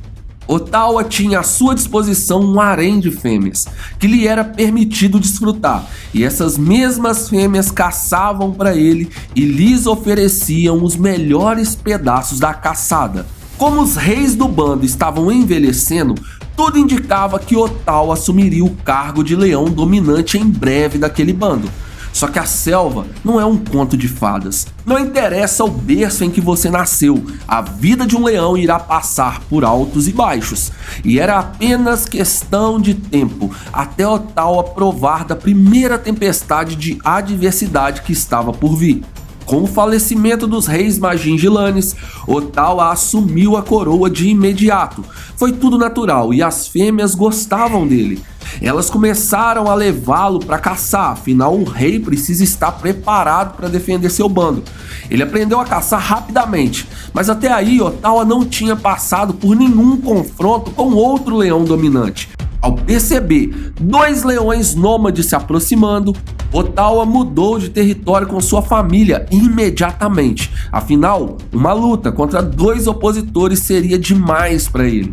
Ottawa tinha à sua disposição um harém de fêmeas, que lhe era permitido desfrutar, e essas mesmas fêmeas caçavam para ele e lhes ofereciam os melhores pedaços da caçada. Como os reis do bando estavam envelhecendo, tudo indicava que Ottawa assumiria o cargo de leão dominante em breve daquele bando. Só que a selva não é um conto de fadas. Não interessa o berço em que você nasceu, a vida de um leão irá passar por altos e baixos. E era apenas questão de tempo até Ottawa provar da primeira tempestade de adversidade que estava por vir. Com o falecimento dos reis Majin-Gilanes, Ottawa assumiu a coroa de imediato. Foi tudo natural e as fêmeas gostavam dele. Elas começaram a levá-lo para caçar, afinal um rei precisa estar preparado para defender seu bando. Ele aprendeu a caçar rapidamente, mas até aí Ottawa não tinha passado por nenhum confronto com outro leão dominante. Ao perceber 2 leões nômades se aproximando, Ottawa mudou de território com sua família imediatamente. Afinal, uma luta contra 2 opositores seria demais para ele.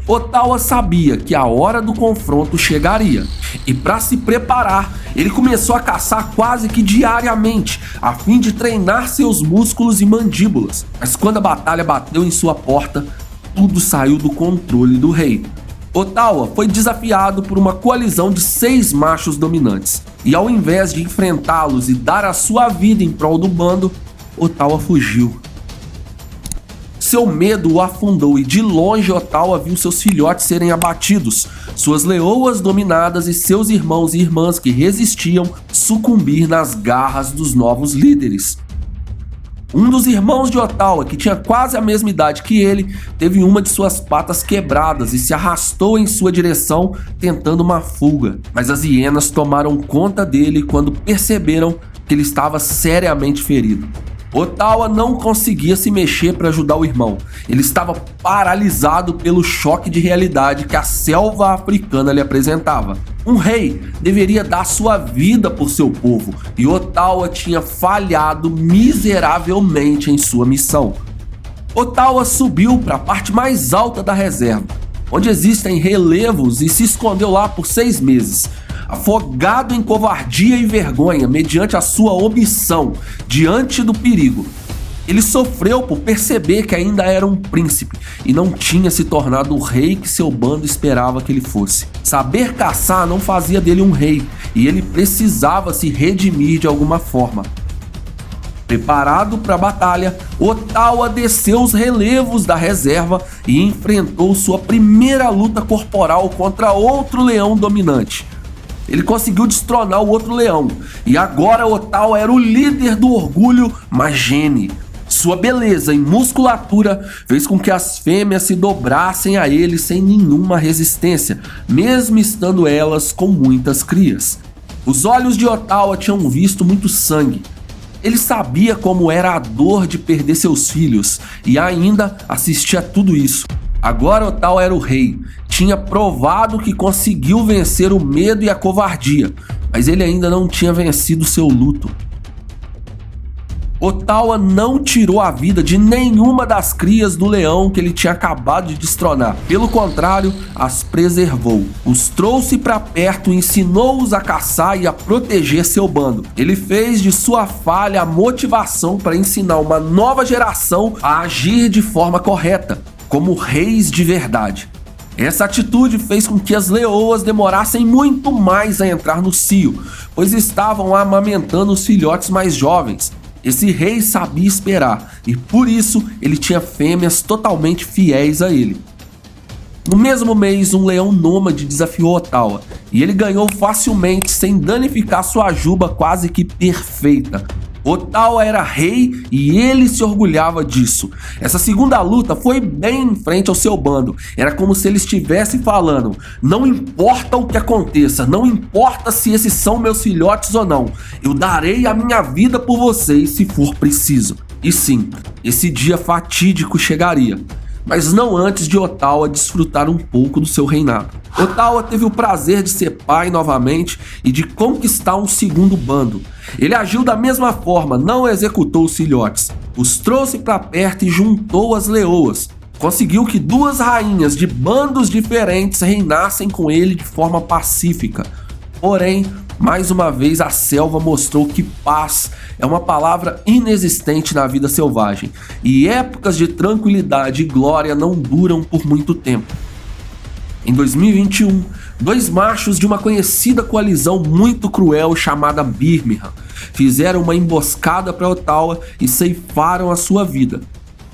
Ottawa sabia que a hora do confronto chegaria, e para se preparar, ele começou a caçar quase que diariamente, a fim de treinar seus músculos e mandíbulas. Mas quando a batalha bateu em sua porta, tudo saiu do controle do rei. Ottawa foi desafiado por uma coalizão de 6 machos dominantes, e ao invés de enfrentá-los e dar a sua vida em prol do bando, Ottawa fugiu. Seu medo o afundou e de longe Ottawa viu seus filhotes serem abatidos, suas leoas dominadas e seus irmãos e irmãs que resistiam sucumbir nas garras dos novos líderes. Um dos irmãos de Ottawa, que tinha quase a mesma idade que ele, teve uma de suas patas quebradas e se arrastou em sua direção tentando uma fuga, mas as hienas tomaram conta dele quando perceberam que ele estava seriamente ferido. Ottawa não conseguia se mexer para ajudar o irmão. Ele estava paralisado pelo choque de realidade que a selva africana lhe apresentava. Um rei deveria dar sua vida por seu povo, e Ottawa tinha falhado miseravelmente em sua missão. Ottawa subiu para a parte mais alta da reserva, onde existem relevos, e se escondeu lá por 6 meses. afogado em covardia e vergonha mediante a sua omissão diante do perigo. Ele sofreu por perceber que ainda era um príncipe e não tinha se tornado o rei que seu bando esperava que ele fosse. Saber caçar não fazia dele um rei e ele precisava se redimir de alguma forma. Preparado para a batalha, Ottawa desceu os relevos da reserva e enfrentou sua primeira luta corporal contra outro leão dominante. Ele conseguiu destronar o outro leão e agora Ottawa era o líder do orgulho Magene. Sua beleza e musculatura fez com que as fêmeas se dobrassem a ele sem nenhuma resistência, mesmo estando elas com muitas crias. Os olhos de Ottawa tinham visto muito sangue. Ele sabia como era a dor de perder seus filhos e ainda assistia a tudo isso. Agora Ottawa era o rei, tinha provado que conseguiu vencer o medo e a covardia, mas ele ainda não tinha vencido seu luto. Ottawa não tirou a vida de nenhuma das crias do leão que ele tinha acabado de destronar. Pelo contrário, as preservou. Os trouxe para perto e ensinou-os a caçar e a proteger seu bando. Ele fez de sua falha a motivação para ensinar uma nova geração a agir de forma correta, como reis de verdade. Essa atitude fez com que as leoas demorassem muito mais a entrar no cio, pois estavam amamentando os filhotes mais jovens. Esse rei sabia esperar e por isso ele tinha fêmeas totalmente fiéis a ele. No mesmo mês, um leão nômade desafiou Ottawa e ele ganhou facilmente sem danificar sua juba quase que perfeita. Ottawa era rei e ele se orgulhava disso. Essa segunda luta foi bem em frente ao seu bando. Era como se ele estivesse falando: não importa o que aconteça, não importa se esses são meus filhotes ou não, eu darei a minha vida por vocês se for preciso. E sim, esse dia fatídico chegaria, mas não antes de Ottawa desfrutar um pouco do seu reinado. Ottawa teve o prazer de ser pai novamente e de conquistar um segundo bando. Ele agiu da mesma forma, não executou os filhotes, os trouxe para perto e juntou as leoas. Conseguiu que duas rainhas de bandos diferentes reinassem com ele de forma pacífica. Porém, mais uma vez a selva mostrou que paz é uma palavra inexistente na vida selvagem, e épocas de tranquilidade e glória não duram por muito tempo. Em 2021, dois machos de uma conhecida coalizão muito cruel chamada Birmingham fizeram uma emboscada para Ottawa e ceifaram a sua vida.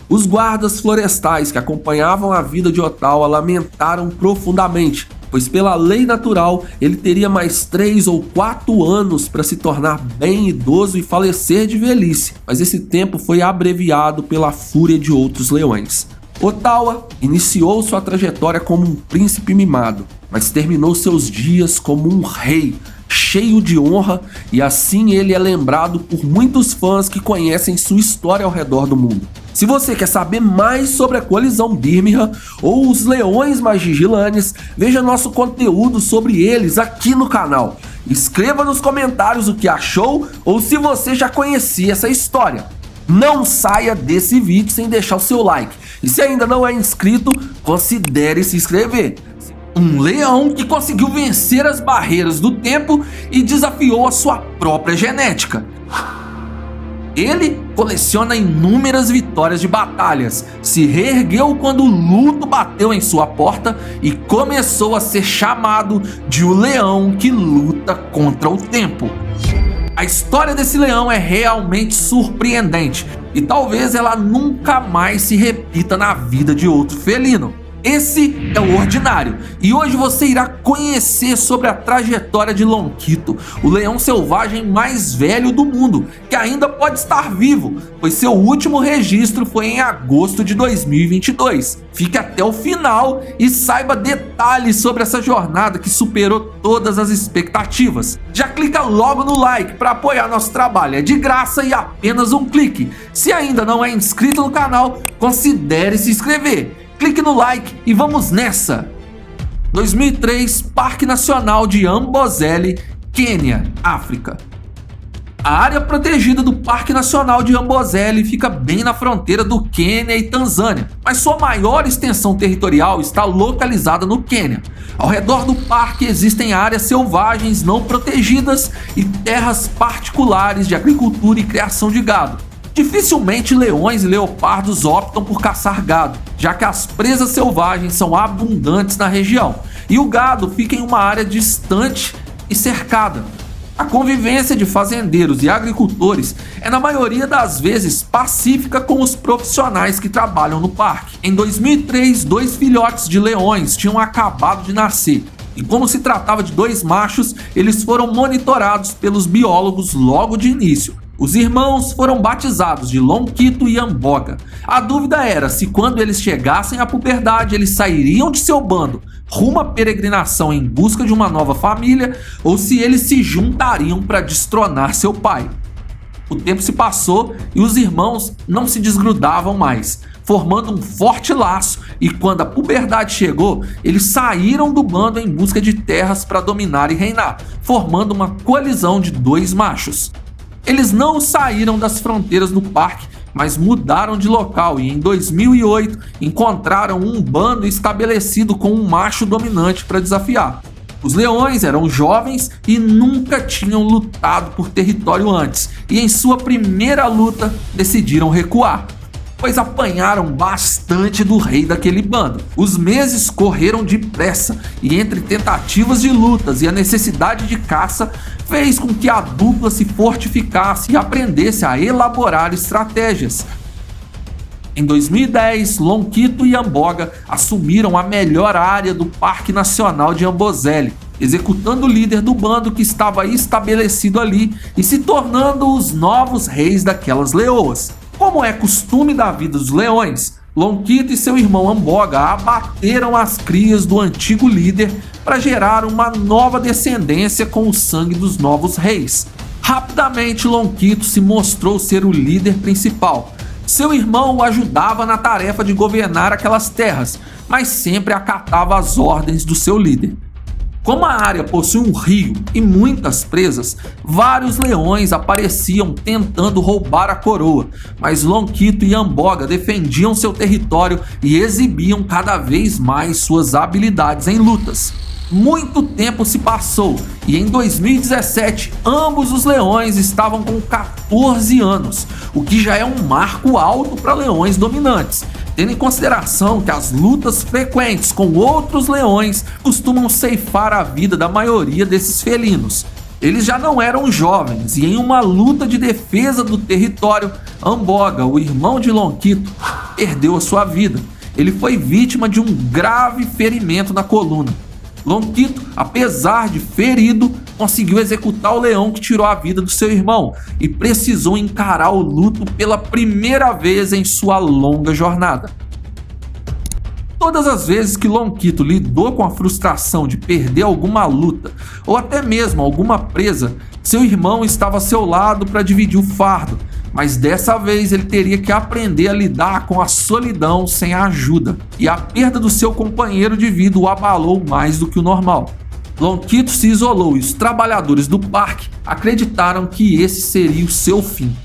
Os guardas florestais que acompanhavam a vida de Ottawa lamentaram profundamente, pois pela lei natural ele teria mais 3 ou 4 anos para se tornar bem idoso e falecer de velhice, mas esse tempo foi abreviado pela fúria de outros leões. Ottawa iniciou sua trajetória como um príncipe mimado, mas terminou seus dias como um rei, cheio de honra, e assim ele é lembrado por muitos fãs que conhecem sua história ao redor do mundo. Se você quer saber mais sobre a coalizão Birmingham ou os leões Magigilanes, veja nosso conteúdo sobre eles aqui no canal. Escreva nos comentários o que achou ou se você já conhecia essa história. Não saia desse vídeo sem deixar o seu like. E se ainda não é inscrito, considere se inscrever. Um leão que conseguiu vencer as barreiras do tempo e desafiou a sua própria genética. Ele coleciona inúmeras vitórias de batalhas, se reergueu quando o luto bateu em sua porta e começou a ser chamado de o leão que luta contra o tempo. A história desse leão é realmente surpreendente e talvez ela nunca mais se repita na vida de outro felino. Esse é o Ordinário e hoje você irá conhecer sobre a trajetória de Lonquito, o leão selvagem mais velho do mundo, que ainda pode estar vivo, pois seu último registro foi em agosto de 2022. Fique até o final e saiba detalhes sobre essa jornada que superou todas as expectativas. Já clica logo no like para apoiar nosso trabalho, é de graça e apenas um clique. Se ainda não é inscrito no canal, considere se inscrever. Clique no like e vamos nessa! 2003, Parque Nacional de Amboseli, Quênia, África. A área protegida do Parque Nacional de Amboseli fica bem na fronteira do Quênia e Tanzânia, mas sua maior extensão territorial está localizada no Quênia. Ao redor do parque existem áreas selvagens não protegidas e terras particulares de agricultura e criação de gado. Dificilmente leões e leopardos optam por caçar gado, já que as presas selvagens são abundantes na região, e o gado fica em uma área distante e cercada. A convivência de fazendeiros e agricultores é na maioria das vezes pacífica com os profissionais que trabalham no parque. Em 2003, 2 filhotes de leões tinham acabado de nascer e, como se tratava de 2 machos, eles foram monitorados pelos biólogos logo de início. Os irmãos foram batizados de Lonquito e Amboga. A dúvida era se quando eles chegassem à puberdade eles sairiam de seu bando rumo à peregrinação em busca de uma nova família ou se eles se juntariam para destronar seu pai. O tempo se passou e os irmãos não se desgrudavam mais, formando um forte laço, e quando a puberdade chegou, eles saíram do bando em busca de terras para dominar e reinar, formando uma coalizão de 2 machos. Eles não saíram das fronteiras do parque, mas mudaram de local e em 2008 encontraram um bando estabelecido com um macho dominante para desafiar. Os leões eram jovens e nunca tinham lutado por território antes, e em sua primeira luta decidiram recuar, pois apanharam bastante do rei daquele bando. Os meses correram depressa e entre tentativas de lutas e a necessidade de caça fez com que a dupla se fortificasse e aprendesse a elaborar estratégias. Em 2010, Lonquito e Amboga assumiram a melhor área do Parque Nacional de Amboseli, executando o líder do bando que estava estabelecido ali e se tornando os novos reis daquelas leoas. Como é costume da vida dos leões, Lonquito e seu irmão Amboga abateram as crias do antigo líder para gerar uma nova descendência com o sangue dos novos reis. Rapidamente, Lonquito se mostrou ser o líder principal. Seu irmão o ajudava na tarefa de governar aquelas terras, mas sempre acatava as ordens do seu líder. Como a área possui um rio e muitas presas, vários leões apareciam tentando roubar a coroa, mas Lonquito e Amboga defendiam seu território e exibiam cada vez mais suas habilidades em lutas. Muito tempo se passou e em 2017 ambos os leões estavam com 14 anos, o que já é um marco alto para leões dominantes, tendo em consideração que as lutas frequentes com outros leões costumam ceifar a vida da maioria desses felinos. Eles já não eram jovens e em uma luta de defesa do território, Amboga, o irmão de Lonquito, perdeu a sua vida. Ele foi vítima de um grave ferimento na coluna. Lonquito, apesar de ferido, conseguiu executar o leão que tirou a vida do seu irmão e precisou encarar o luto pela primeira vez em sua longa jornada. Todas as vezes que Lonquito lidou com a frustração de perder alguma luta ou até mesmo alguma presa, seu irmão estava ao seu lado para dividir o fardo, mas dessa vez ele teria que aprender a lidar com a solidão sem a ajuda, e a perda do seu companheiro de vida o abalou mais do que o normal. Lonquito se isolou e os trabalhadores do parque acreditaram que esse seria o seu fim.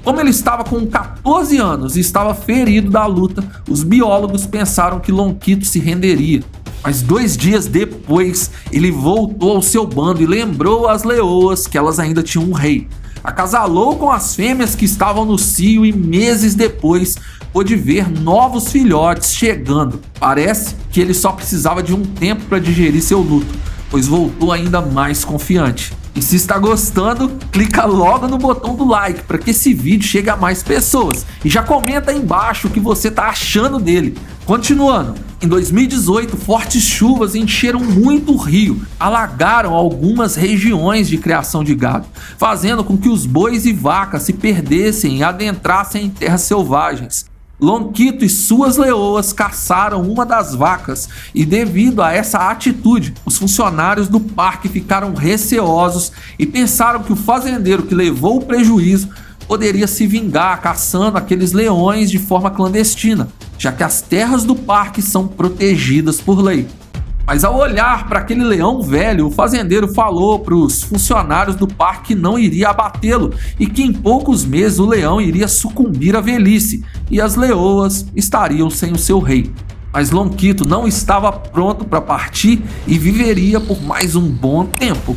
Como ele estava com 14 anos e estava ferido da luta, os biólogos pensaram que Lonquito se renderia. Mas 2 dias depois, ele voltou ao seu bando e lembrou às leoas que elas ainda tinham um rei. Acasalou com as fêmeas que estavam no cio e meses depois pôde ver novos filhotes chegando. Parece que ele só precisava de um tempo para digerir seu luto, pois voltou ainda mais confiante. E se está gostando, clica logo no botão do like para que esse vídeo chegue a mais pessoas. E já comenta aí embaixo o que você está achando dele. Continuando, em 2018, fortes chuvas encheram muito o rio, alagaram algumas regiões de criação de gado, fazendo com que os bois e vacas se perdessem e adentrassem em terras selvagens. Lonquito e suas leoas caçaram uma das vacas e, devido a essa atitude, os funcionários do parque ficaram receosos e pensaram que o fazendeiro que levou o prejuízo poderia se vingar caçando aqueles leões de forma clandestina, já que as terras do parque são protegidas por lei. Mas ao olhar para aquele leão velho, o fazendeiro falou para os funcionários do parque que não iria abatê-lo e que em poucos meses o leão iria sucumbir à velhice e as leoas estariam sem o seu rei. Mas Lonquito não estava pronto para partir e viveria por mais um bom tempo.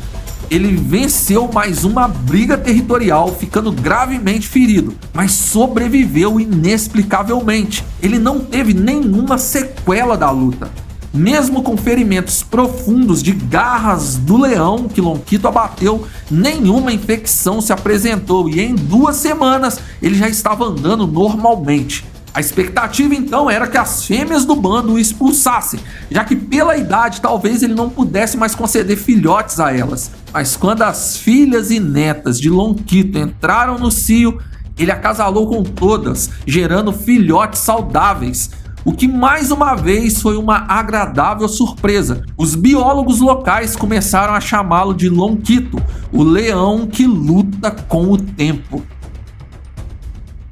Ele venceu mais uma briga territorial, ficando gravemente ferido, mas sobreviveu inexplicavelmente. Ele não teve nenhuma sequela da luta. Mesmo com ferimentos profundos de garras do leão que Lonquito abateu, nenhuma infecção se apresentou e em 2 semanas ele já estava andando normalmente. A expectativa então era que as fêmeas do bando o expulsassem, já que pela idade talvez ele não pudesse mais conceder filhotes a elas. Mas quando as filhas e netas de Lonquito entraram no cio, ele acasalou com todas, gerando filhotes saudáveis. O que mais uma vez foi uma agradável surpresa. Os biólogos locais começaram a chamá-lo de Lonquito, o leão que luta com o tempo.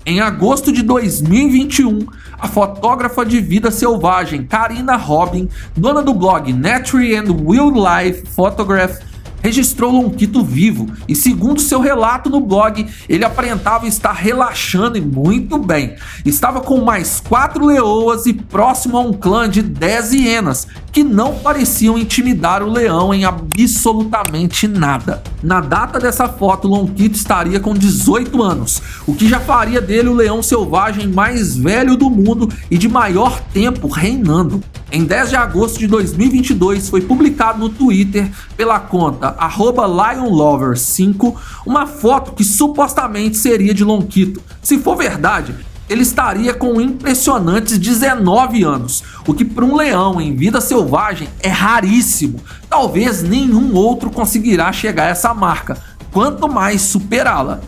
Em agosto de 2021, a fotógrafa de vida selvagem Karina Robin, dona do blog Nature and Wildlife Photograph, registrou Lonquito vivo e, segundo seu relato no blog, ele aparentava estar relaxando e muito bem. Estava com mais 4 leoas e próximo a um clã de 10 hienas, que não pareciam intimidar o leão em absolutamente nada. Na data dessa foto, Lonquito estaria com 18 anos, o que já faria dele o leão selvagem mais velho do mundo e de maior tempo reinando. Em 10 de agosto de 2022 foi publicado no Twitter pela conta @LionLover5 uma foto que supostamente seria de Lonquito. Se for verdade, ele estaria com impressionantes 19 anos, o que para um leão em vida selvagem é raríssimo. Talvez nenhum outro conseguirá chegar a essa marca, quanto mais superá-la.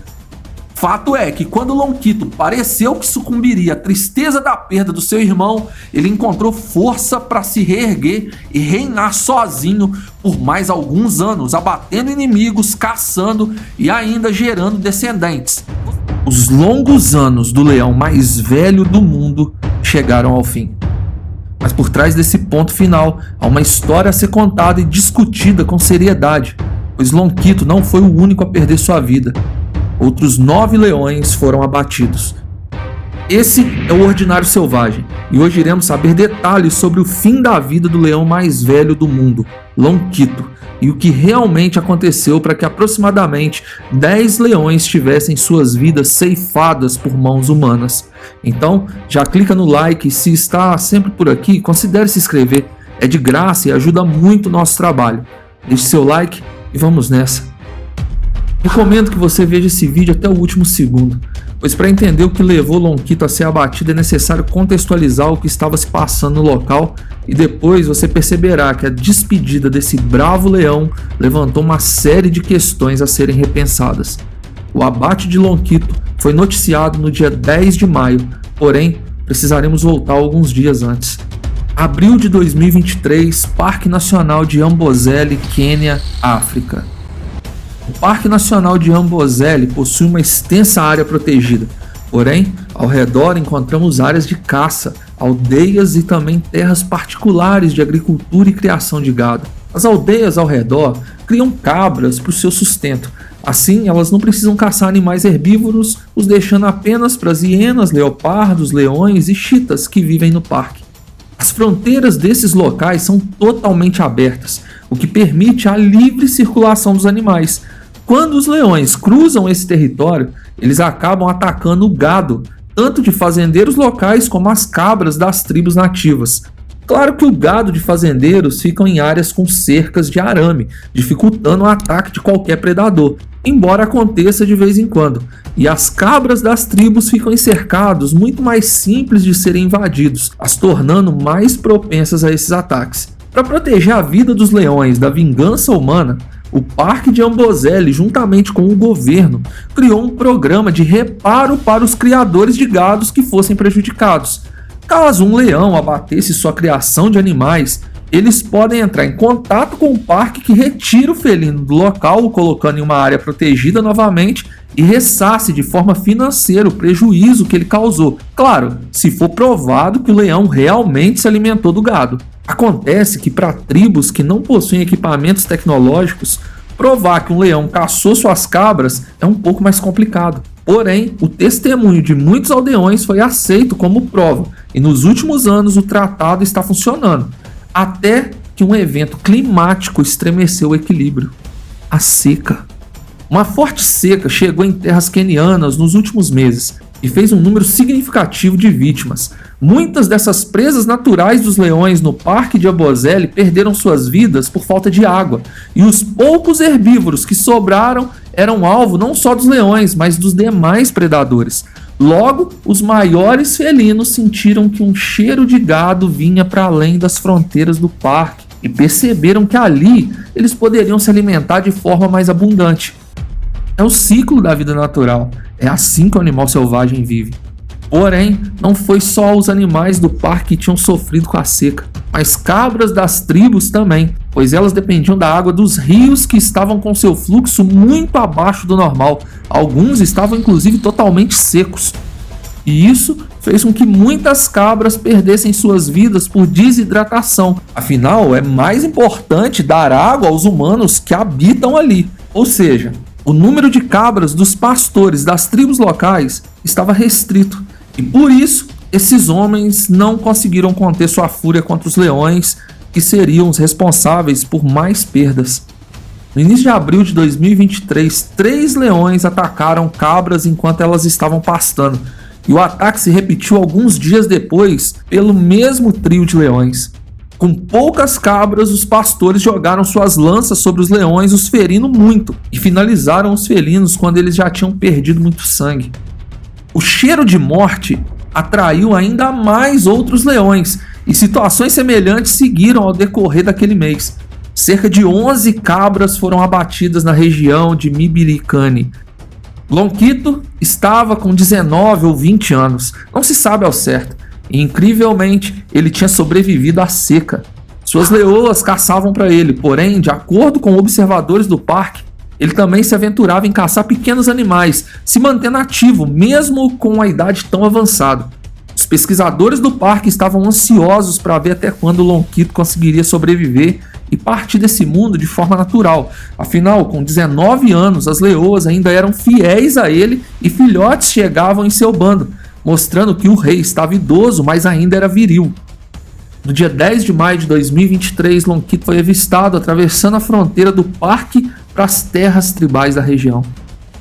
Fato é que quando Lonquito pareceu que sucumbiria à tristeza da perda do seu irmão, ele encontrou força para se reerguer e reinar sozinho por mais alguns anos, abatendo inimigos, caçando e ainda gerando descendentes. Os longos anos do leão mais velho do mundo chegaram ao fim. Mas por trás desse ponto final, há uma história a ser contada e discutida com seriedade, pois Lonquito não foi o único a perder sua vida. Outros 9 leões foram abatidos. Esse é o Ordinário Selvagem, e hoje iremos saber detalhes sobre o fim da vida do leão mais velho do mundo, Lonquito, e o que realmente aconteceu para que aproximadamente 10 leões tivessem suas vidas ceifadas por mãos humanas. Então, já clica no like e se está sempre por aqui, considere se inscrever, é de graça e ajuda muito o nosso trabalho. Deixe seu like e vamos nessa. Recomendo que você veja esse vídeo até o último segundo, pois para entender o que levou Lonquito a ser abatido é necessário contextualizar o que estava se passando no local e depois você perceberá que a despedida desse bravo leão levantou uma série de questões a serem repensadas. O abate de Lonquito foi noticiado no dia 10 de maio, porém precisaremos voltar alguns dias antes. Abril de 2023, Parque Nacional de Amboseli, Quênia, África. O Parque Nacional de Amboseli possui uma extensa área protegida, porém, ao redor encontramos áreas de caça, aldeias e também terras particulares de agricultura e criação de gado. As aldeias ao redor criam cabras para o seu sustento, assim elas não precisam caçar animais herbívoros, os deixando apenas para as hienas, leopardos, leões e chitas que vivem no parque. As fronteiras desses locais são totalmente abertas, o que permite a livre circulação dos animais. Quando os leões cruzam esse território, eles acabam atacando o gado, tanto de fazendeiros locais como as cabras das tribos nativas. Claro que o gado de fazendeiros fica em áreas com cercas de arame, dificultando o ataque de qualquer predador, embora aconteça de vez em quando. E as cabras das tribos ficam em cercados muito mais simples de serem invadidos, as tornando mais propensas a esses ataques. Para proteger a vida dos leões da vingança humana, o Parque de Amboseli, juntamente com o governo, criou um programa de reparo para os criadores de gados que fossem prejudicados. Caso um leão abatesse sua criação de animais, eles podem entrar em contato com o parque que retira o felino do local, o colocando em uma área protegida novamente e ressasse de forma financeira o prejuízo que ele causou. Claro, se for provado que o leão realmente se alimentou do gado. Acontece que para tribos que não possuem equipamentos tecnológicos, provar que um leão caçou suas cabras é um pouco mais complicado. Porém, o testemunho de muitos aldeões foi aceito como prova, e nos últimos anos o tratado está funcionando, até que um evento climático estremeceu o equilíbrio: a seca. Uma forte seca chegou em terras quenianas nos últimos meses e fez um número significativo de vítimas. Muitas dessas presas naturais dos leões no Parque de Amboseli perderam suas vidas por falta de água, e os poucos herbívoros que sobraram eram alvo não só dos leões, mas dos demais predadores. Logo, os maiores felinos sentiram que um cheiro de gado vinha para além das fronteiras do parque e perceberam que ali eles poderiam se alimentar de forma mais abundante. É o ciclo da vida natural, é assim que o animal selvagem vive. Porém, não foi só os animais do parque que tinham sofrido com a seca, mas cabras das tribos também, pois elas dependiam da água dos rios que estavam com seu fluxo muito abaixo do normal. Alguns estavam inclusive totalmente secos. E isso fez com que muitas cabras perdessem suas vidas por desidratação. Afinal, é mais importante dar água aos humanos que habitam ali. Ou seja, o número de cabras dos pastores das tribos locais estava restrito. E por isso, esses homens não conseguiram conter sua fúria contra os leões, que seriam os responsáveis por mais perdas. No início de abril de 2023, 3 leões atacaram cabras enquanto elas estavam pastando. E o ataque se repetiu alguns dias depois pelo mesmo trio de leões. Com poucas cabras, os pastores jogaram suas lanças sobre os leões, os ferindo muito, e finalizaram os felinos quando eles já tinham perdido muito sangue. O cheiro de morte atraiu ainda mais outros leões, e situações semelhantes seguiram ao decorrer daquele mês. Cerca de 11 cabras foram abatidas na região de Mibiricane. Lonquito estava com 19 ou 20 anos, não se sabe ao certo, e incrivelmente ele tinha sobrevivido à seca. Suas leoas caçavam para ele, porém, de acordo com observadores do parque, ele também se aventurava em caçar pequenos animais, se mantendo ativo mesmo com uma idade tão avançada. Os pesquisadores do parque estavam ansiosos para ver até quando o Lonquito conseguiria sobreviver e partir desse mundo de forma natural. Afinal, com 19 anos, as leoas ainda eram fiéis a ele e filhotes chegavam em seu bando, mostrando que o rei estava idoso, mas ainda era viril. No dia 10 de maio de 2023, Lonquito foi avistado atravessando a fronteira do parque para as terras tribais da região.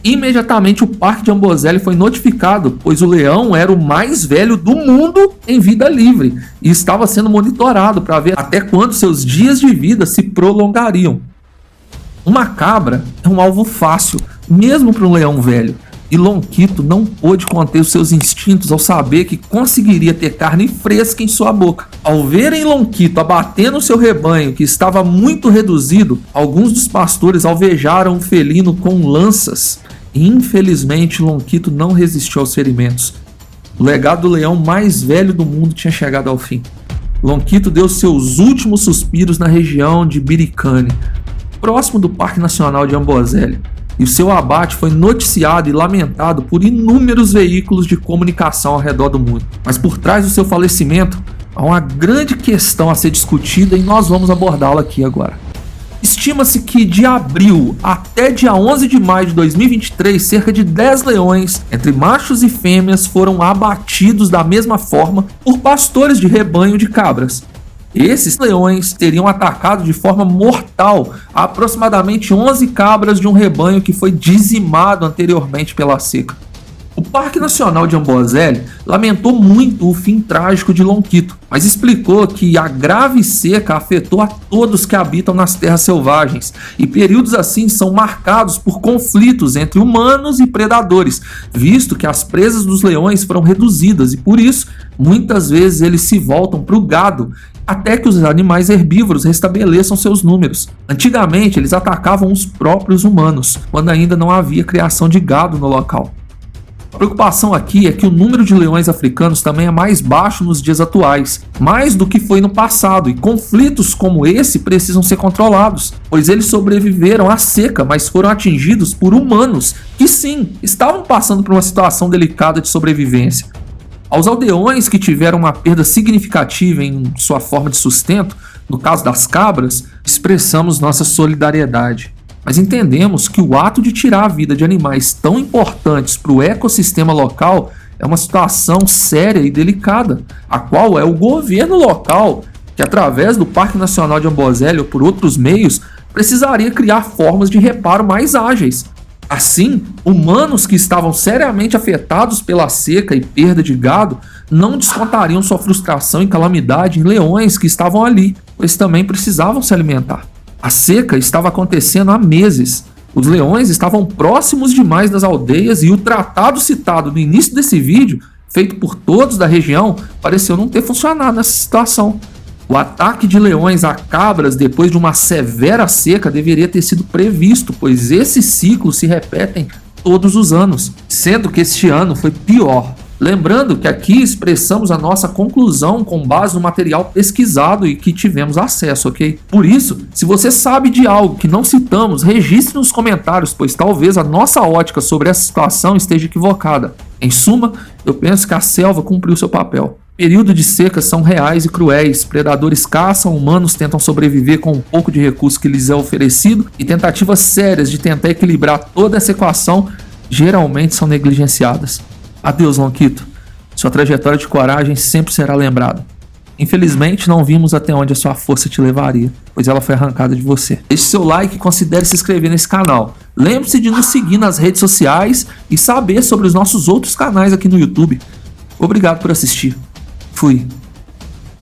Imediatamente o Parque de Amboseli foi notificado, pois o leão era o mais velho do mundo em vida livre e estava sendo monitorado para ver até quando seus dias de vida se prolongariam. Uma cabra é um alvo fácil, mesmo para um leão velho, e Lonquito não pôde conter os seus instintos ao saber que conseguiria ter carne fresca em sua boca. Ao verem Lonquito abatendo seu rebanho, que estava muito reduzido, alguns dos pastores alvejaram o felino com lanças. Infelizmente, Lonquito não resistiu aos ferimentos. O legado do leão mais velho do mundo tinha chegado ao fim. Lonquito deu seus últimos suspiros na região de Biricane, próximo do Parque Nacional de Amboseli, e o seu abate foi noticiado e lamentado por inúmeros veículos de comunicação ao redor do mundo. Mas por trás do seu falecimento, há uma grande questão a ser discutida e nós vamos abordá-la aqui agora. Estima-se que de abril até dia 11 de maio de 2023, cerca de 10 leões, entre machos e fêmeas, foram abatidos da mesma forma por pastores de rebanho de cabras. Esses leões teriam atacado de forma mortal aproximadamente 11 cabras de um rebanho que foi dizimado anteriormente pela seca. O Parque Nacional de Amboseli lamentou muito o fim trágico de Lonquito, mas explicou que a grave seca afetou a todos que habitam nas terras selvagens, e períodos assim são marcados por conflitos entre humanos e predadores, visto que as presas dos leões foram reduzidas e por isso muitas vezes eles se voltam para o gado até que os animais herbívoros restabeleçam seus números. Antigamente eles atacavam os próprios humanos, quando ainda não havia criação de gado no local. preocupação aqui é que o número de leões africanos também é mais baixo nos dias atuais, mais do que foi no passado, e conflitos como esse precisam ser controlados, pois eles sobreviveram à seca, mas foram atingidos por humanos que sim, estavam passando por uma situação delicada de sobrevivência. Aos aldeões que tiveram uma perda significativa em sua forma de sustento, no caso das cabras, expressamos nossa solidariedade. Mas entendemos que o ato de tirar a vida de animais tão importantes para o ecossistema local é uma situação séria e delicada, a qual é o governo local, que através do Parque Nacional de Amboseli ou por outros meios, precisaria criar formas de reparo mais ágeis. Assim, humanos que estavam seriamente afetados pela seca e perda de gado não descontariam sua frustração e calamidade em leões que estavam ali, pois também precisavam se alimentar. A seca estava acontecendo há meses. Os leões estavam próximos demais das aldeias e o tratado citado no início desse vídeo, feito por todos da região, pareceu não ter funcionado nessa situação. O ataque de leões a cabras depois de uma severa seca deveria ter sido previsto, pois esses ciclos se repetem todos os anos, sendo que este ano foi pior. Lembrando que aqui expressamos a nossa conclusão com base no material pesquisado e que tivemos acesso, ok? Por isso, se você sabe de algo que não citamos, registre nos comentários, pois talvez a nossa ótica sobre essa situação esteja equivocada. Em suma, eu penso que a selva cumpriu seu papel. Períodos de seca são reais e cruéis, predadores caçam, humanos tentam sobreviver com um pouco de recurso que lhes é oferecido e tentativas sérias de tentar equilibrar toda essa equação geralmente são negligenciadas. Adeus, Lonquito. Sua trajetória de coragem sempre será lembrada. Infelizmente, não vimos até onde a sua força te levaria, pois ela foi arrancada de você. Deixe seu like e considere se inscrever nesse canal. Lembre-se de nos seguir nas redes sociais e saber sobre os nossos outros canais aqui no YouTube. Obrigado por assistir. Fui.